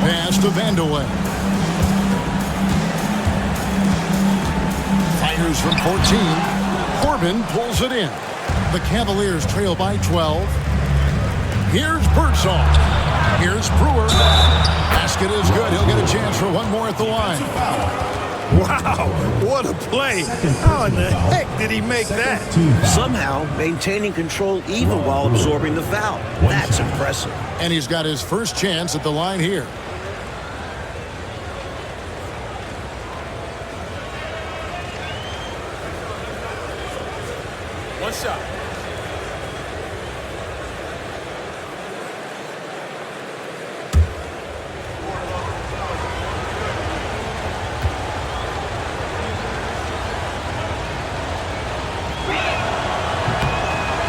Pass to Vandeweghe. Fires from 14. Corbin pulls it in. The Cavaliers trail by 12. Here's Birdsall. Here's Brewer. Basket is good. He'll get a chance for one more at the line. Wow, what a play. How in the heck did he make that? Somehow maintaining control even while absorbing the foul. That's impressive. And he's got his first chance at the line here. One shot.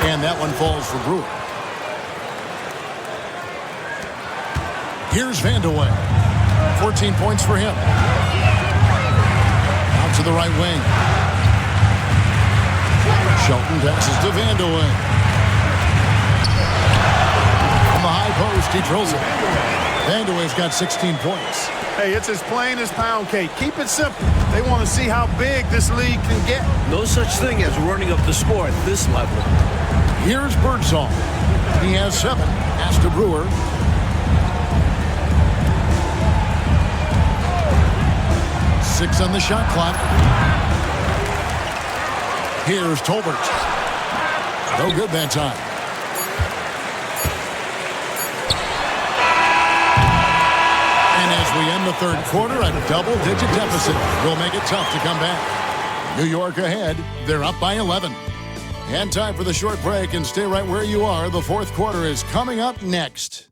And that one falls for Brewer. Here's Vandeweghe. 14 points for him. Out to the right wing. Shelton passes to Vandeweghe. From the high post, he drills it. Vandeweghe's got 16 points. Hey, it's as plain as pound cake. Keep it simple. They want to see how big this league can get. No such thing as running up the score at this level. Here's Birdsall. He has 7. Pass to Brewer. Six on the shot clock. Here's Tolbert. No good that time. And as we end the third quarter, a double-digit deficit will make it tough to come back. New York ahead. They're up by 11. And time for the short break, and stay right where you are. The fourth quarter is coming up next.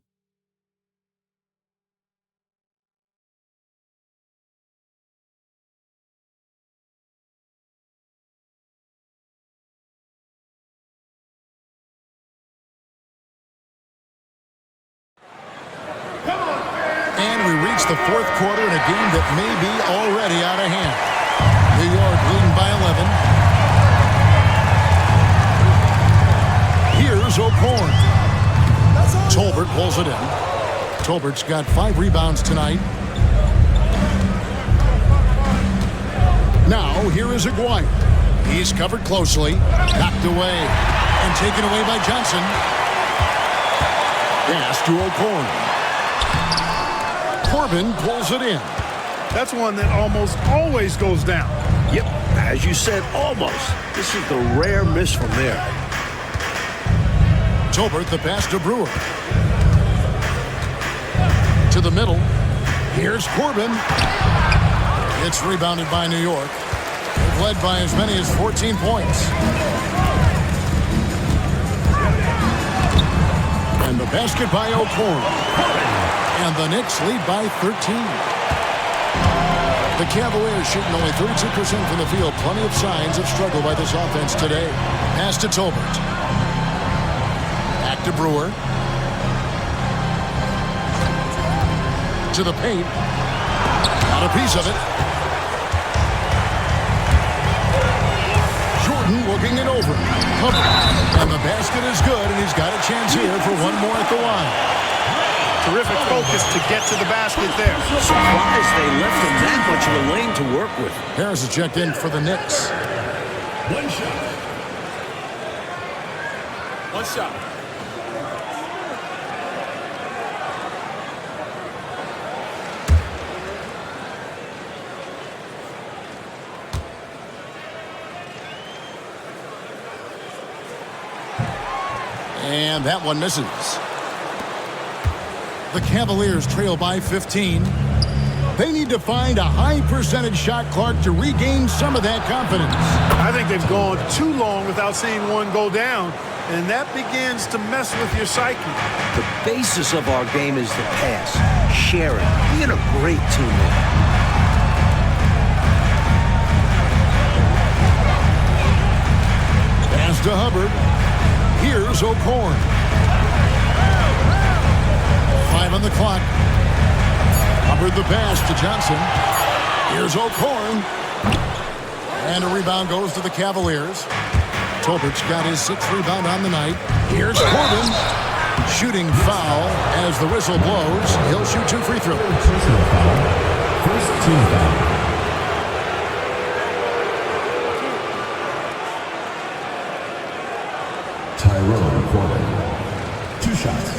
And we It's the fourth quarter in a game that may be already out of hand. New York leading by 11. Here's O'Korn. Tolbert pulls it in. Tolbert's got 5 rebounds tonight. Now, here is Aguirre. He's covered closely. Knocked away. And taken away by Johnson. Pass to O'Korn. Corbin pulls it in. That's one that almost always goes down. Yep, as you said, almost. This is the rare miss from there. Tolbert, the pass to Brewer. To the middle. Here's Corbin. It's rebounded by New York. They've led by as many as 14 points. And the basket by O'Korn. And the Knicks lead by 13. The Cavaliers shooting only 32% from the field. Plenty of signs of struggle by this offense today. Pass to Tolbert. Back to Brewer. To the paint. Got a piece of it. Jordan working it over. And the basket is good, and he's got a chance here for one more at the line. Terrific focus to get to the basket there. Surprised they left him that much of a lane to work with. Harris is checked in for the Knicks. One shot. One shot. And that one misses. The Cavaliers trail by 15. They need to find a high percentage shot, Clark, to regain some of that confidence. I think they've gone too long without seeing one go down, and that begins to mess with your psyche. The basis of our game is the pass, sharing, being a great teammate. Pass to Hubbard. Here's O'Korn. 5 on the clock. Hubbard the pass to Johnson. Here's O'Korn. And a rebound goes to the Cavaliers. Tolbert's got his 6th rebound on the night. Here's Corbin. Shooting foul as the whistle blows. He'll shoot 2 free throws. First team foul. Tyrone Corbin. 2 shots.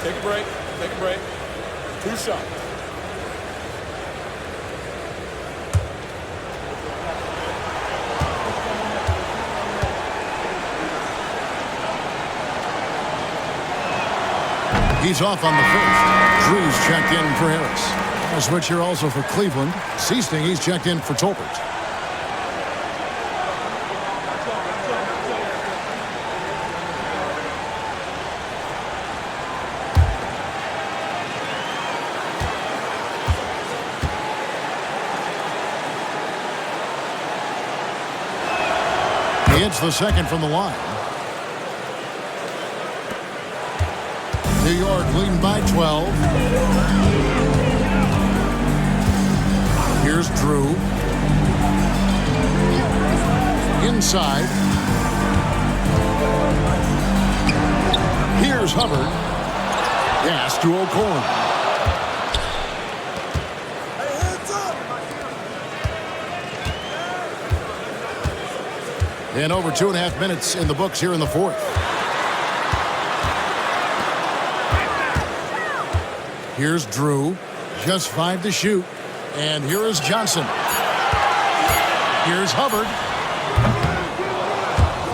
Take a break. Take a break. 2 shots. He's off on the 5th. Drew's checked in for Harris. A switch here also for Cleveland. Seasting, he's checked in for Tolbert. He hits the second from the line. New York leading by 12. Here's Drew. Inside. Here's Hubbard. Pass to O'Korn. And over 2.5 minutes in the books here in the 4th. Here's Drew. Just 5 to shoot. And here is Johnson. Here's Hubbard.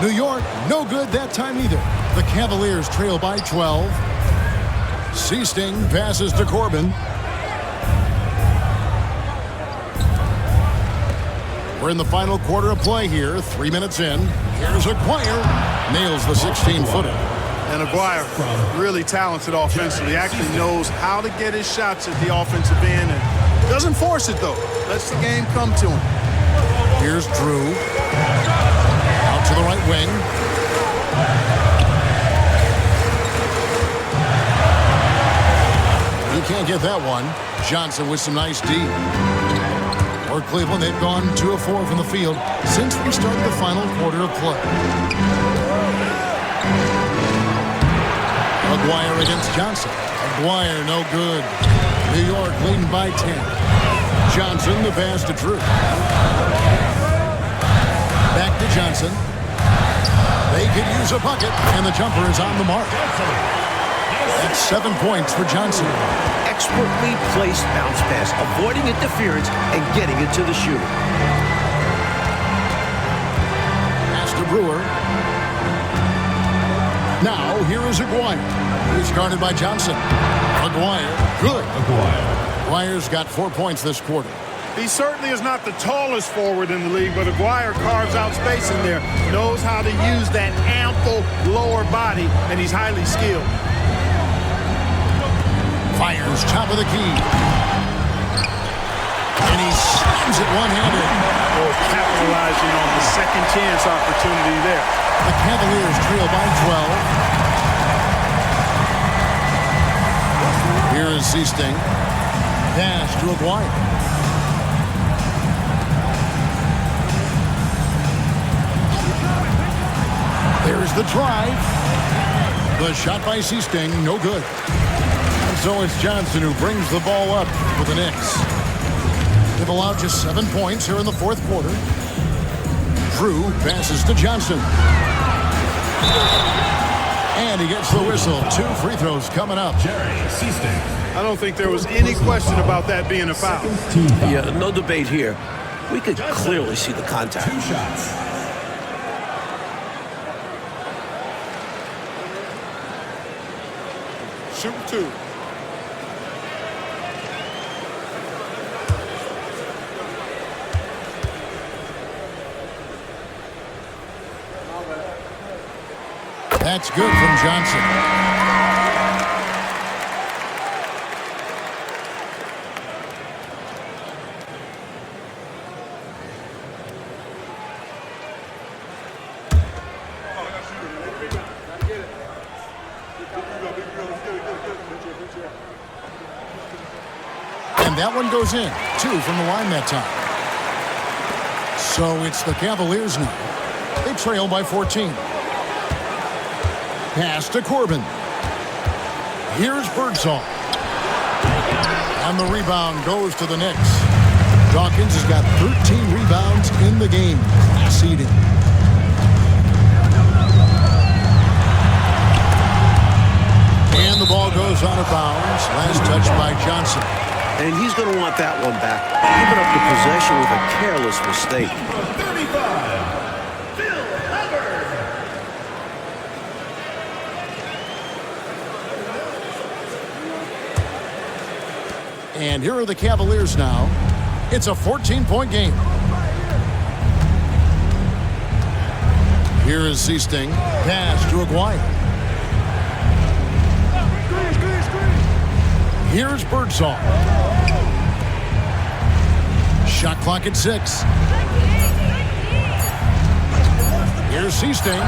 New York, no good that time either. The Cavaliers trail by 12. Seasting passes to Corbin. We're in the final quarter of play here. 3 minutes in. Here's Aguirre. Nails the 16-footer. And Aguirre, really talented offensively. Actually knows how to get his shots at the offensive end and doesn't force it, though. Lets the game come to him. Here's Drew. Out to to the right wing. He can't get that one. Johnson with some nice D. For Cleveland, they've gone 2 of 4 from the field since we started the final quarter of play. Maguire against Johnson. Maguire, no good. New York leading by 10. Johnson, the pass to Drew. Back to Johnson. They could use a bucket, and the jumper is on the mark. That's 7 points for Johnson. Expertly placed bounce pass, avoiding interference and getting it to the shooter. Pass to Brewer. Now, here is Aguirre. He's guarded by Johnson. Aguirre, good. Aguirre's got 4 points this quarter. He certainly is not the tallest forward in the league, but Aguirre carves out space in there, knows how to use that ample lower body, and he's highly skilled. Fires top of the key. And he slams it one-handed. Oh, capitalizing on the second chance opportunity there. The Cavaliers trail by 12. Here is Seasting. Pass to Aguirre. There's the drive. The shot by Seasting, no good. And so it's Johnson who brings the ball up for the Knicks. They've allowed just 7 points here in the fourth quarter. Drew passes to Johnson. And he gets the whistle. 2 free throws coming up. I don't think there was any question about that being a foul. Yeah, no debate here. We could clearly see the contact. 2 shots. Shoot 2. That's good from Johnson. And that one goes in. 2 from the line that time. So it's the Cavaliers now. They trail by 14. Pass to Corbin. Here's Birdsall. And the rebound goes to the Knicks. Dawkins has got 13 rebounds in the game. Seeding. And the ball goes out of bounds. Last touch by Johnson. And he's going to want that one back. Giving up the possession with a careless mistake. 35. And here are the Cavaliers now. It's a 14-point game. Here is Seasting. Pass to Aguirre. Here's Birdsall. Shot clock at 6. Here's Seasting.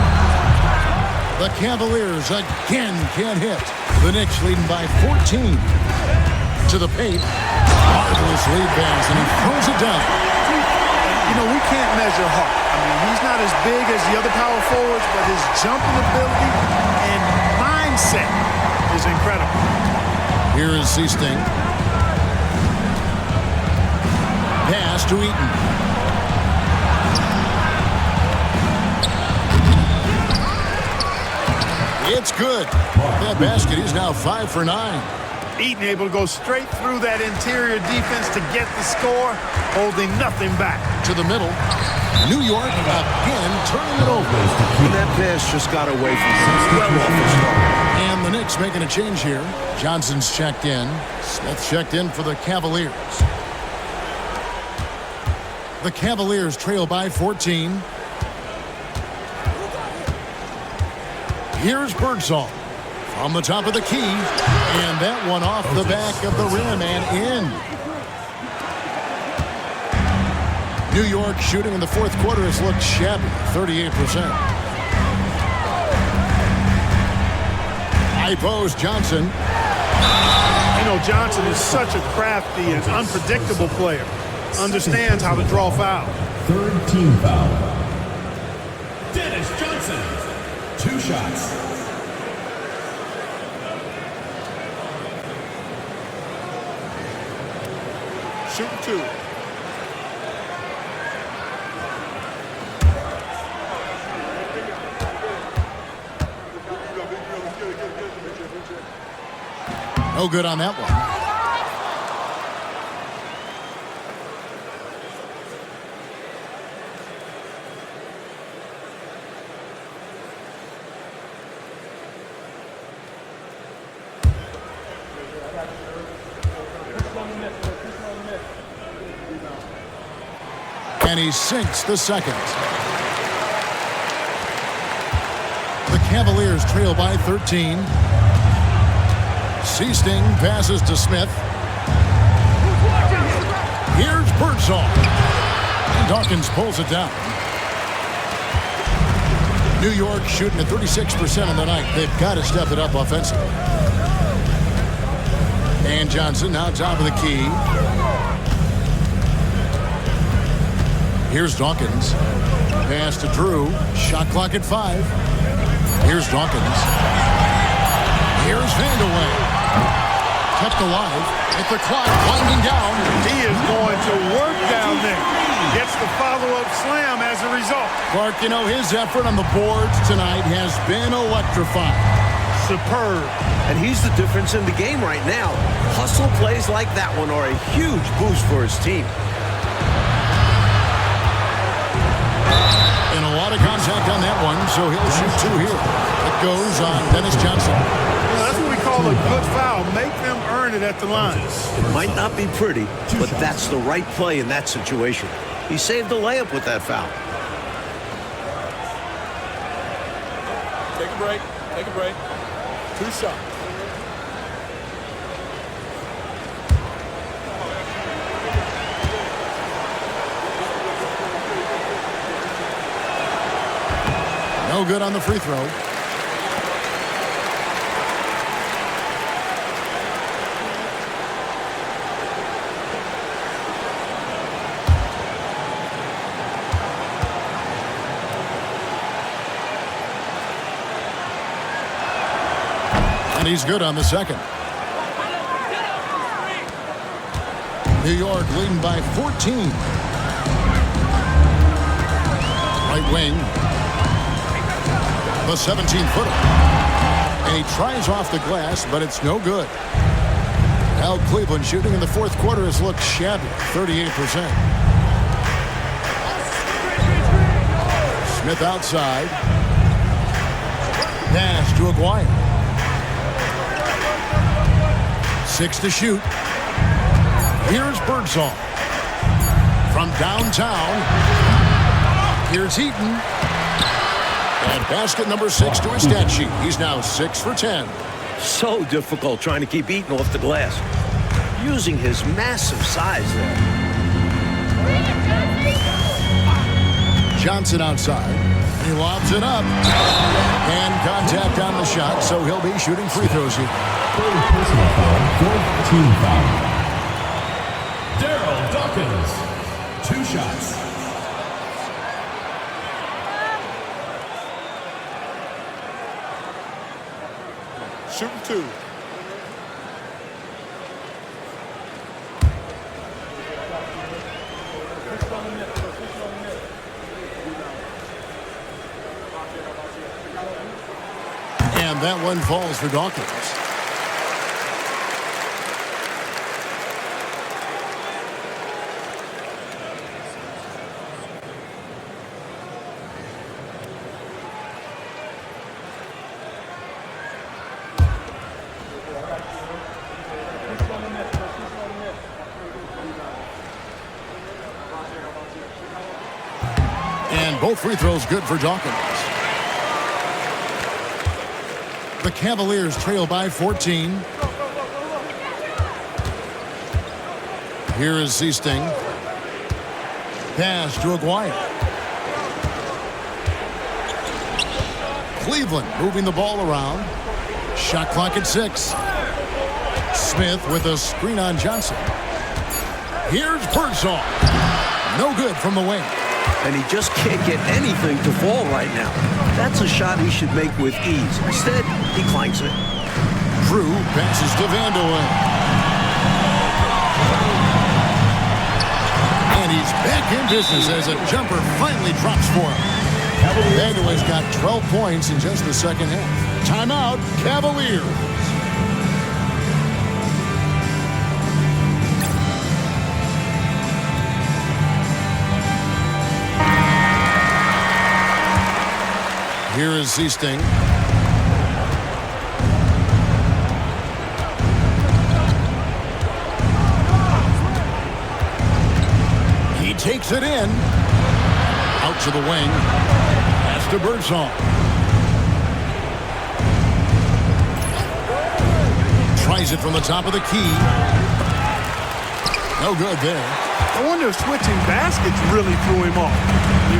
The Cavaliers again can't hit. The Knicks leading by 14. To the paint. Marvelous lead pass, and he throws it down. You know, we can't measure Hart. I mean, he's not as big as the other power forwards, but his jumping ability and mindset is incredible. Here is Seasting. Pass to Eaton. It's good. That basket is now 5 for 9. Eaton able to go straight through that interior defense to get the score, holding nothing back. To the middle. New York again turning it over. And that pass just got away from him. Well off the start. And the Knicks making a change here. Johnson's checked in. Smith checked in for the Cavaliers. The Cavaliers trail by 14. Here's Birdsall from the top of the key. And that one off the back of the rim and in. New York shooting in the fourth quarter has looked shabby, 38%. High post, Johnson. You know, Johnson is such a crafty and unpredictable player. Understands how to draw foul. Third team foul. Dennis Johnson. 2 shots. Shooting 2. No good on that one. And he sinks the second. The Cavaliers trail by 13. Seasting passes to Smith. Here's Birdsall. And Dawkins pulls it down. New York shooting at 36% on the night. They've got to step it up offensively. And Johnson now top of the key. Here's Dawkins. Pass to Drew. Shot clock at 5. Here's Dawkins. Here's Vandeweghe. Kept alive. At the clock, winding down. He is going to work down there. Gets the follow-up slam as a result. Clark, you know, his effort on the boards tonight has been electrifying. Superb. And he's the difference in the game right now. Hustle plays like that one are a huge boost for his team. And a lot of contact on that one, so he'll shoot 2 here. It goes on Dennis Johnson. That's what we call a good foul. Make them earn it at the line. It might not be pretty, but that's the right play in that situation. He saved the layup with that foul. Take a break. Take a break. 2 shots. No good on the free throw. And he's good on the second. New York leading by 14. Right wing. The 17-footer. And he tries off the glass, but it's no good. Al Cleveland shooting in the fourth quarter has looked shabby, 38%. Smith outside. Pass to Aguirre. 6 to shoot. Here's Birdsall. From downtown. Here's Heaton. And basket number 6 to his stat sheet. He's now 6 for 10. So difficult trying to keep Eaton off the glass. Using his massive size there. Johnson outside. He lobs it up. And contact on the shot, so he'll be shooting free throws here. Third personal foul. Fourth team foul. Daryl Dawkins. 2 shots. Shooting 2. And that one falls for Dawkins. And both free throws good for Dawkins. The Cavaliers trail by 14. Here is Seasting. Pass to Aguirre. Cleveland moving the ball around. Shot clock at 6. Smith with a screen on Johnson. Here's Birdsall. No good from the wing. And he just can't get anything to fall right now. That's a shot he should make with ease. Instead, he clanks it. Drew passes to Vanderway. And he's back in business as a jumper finally drops for him. Vanderway's got 12 points in just the second half. Timeout, Cavaliers. Here is Seasting. He takes it in. Out to the wing. Pass to Birdsall. Tries it from the top of the key. No good there. I wonder if switching baskets really threw him off.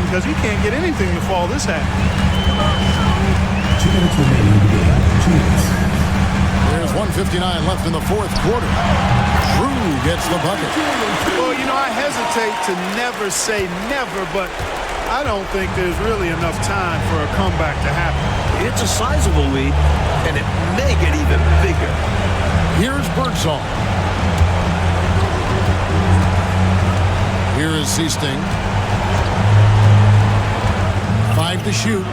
Because he can't get anything to fall this half. 2 minutes remaining in the game. 2 minutes. There's 1:59 left in the fourth quarter. Drew gets the bucket. Well, you know, I hesitate to never say never, but I don't think there's really enough time for a comeback to happen. It's a sizable lead, and it may get even bigger. Here's Birdsall. Here is Seasting. 5 to shoot.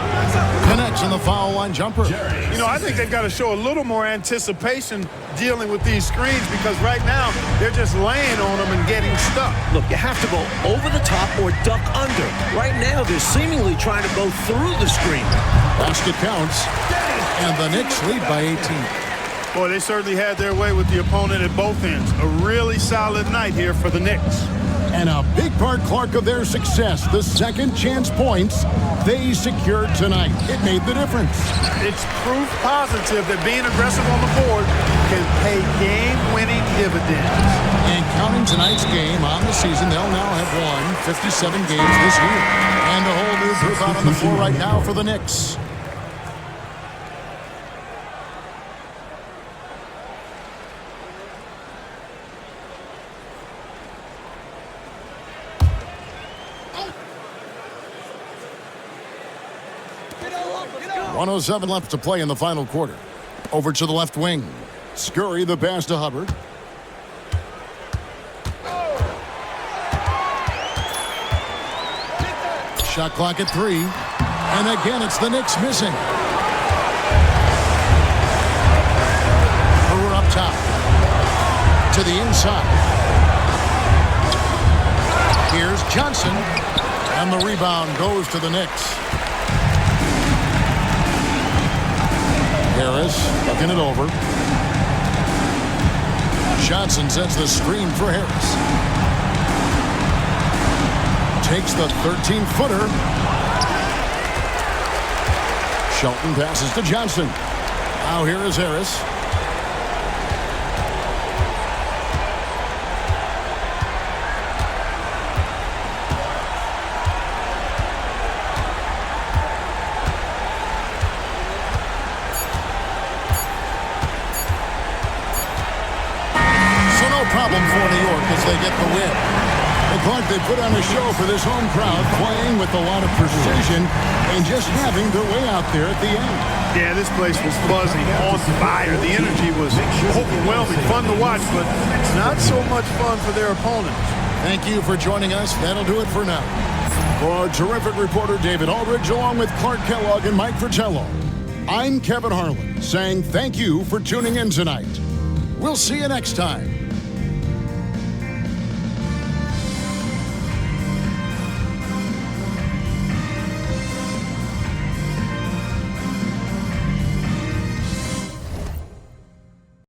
Connects on the foul line jumper. You know, I think they've got to show a little more anticipation dealing with these screens because right now they're just laying on them and getting stuck. Look, you have to go over the top or duck under. Right now, they're seemingly trying to go through the screen. Basket counts. And the Knicks lead by 18. Boy, they certainly had their way with the opponent at both ends. A really solid night here for the Knicks. And a big part, Clark, of their success, the second chance points they secured tonight. It made the difference. It's proof positive that being aggressive on the board can pay game-winning dividends. And counting tonight's game on the season, they'll now have won 57 games this year. And a whole new group out on the floor right now for the Knicks. .107 left to play in the final quarter. Over to the left wing. Scurry the pass to Hubbard. Shot clock at 3. And again, it's the Knicks missing. Brewer up top. To the inside. Here's Johnson. And the rebound goes to the Knicks. Harris looking it over. Johnson sets the screen for Harris. Takes the 13-footer. Shelton passes to Johnson. Now here is Harris. Problem for New York as they get the win. Clark, they put on a show for this home crowd, playing with a lot of precision and just having their way out there at the end. Yeah, this place was buzzing, on fire. The energy was overwhelming, fun to watch, but not so much fun for their opponents. Thank you for joining us. That'll do it for now. For our terrific reporter, David Aldridge, along with Clark Kellogg and Mike Fratello, I'm Kevin Harlan, saying thank you for tuning in tonight. We'll see you next time.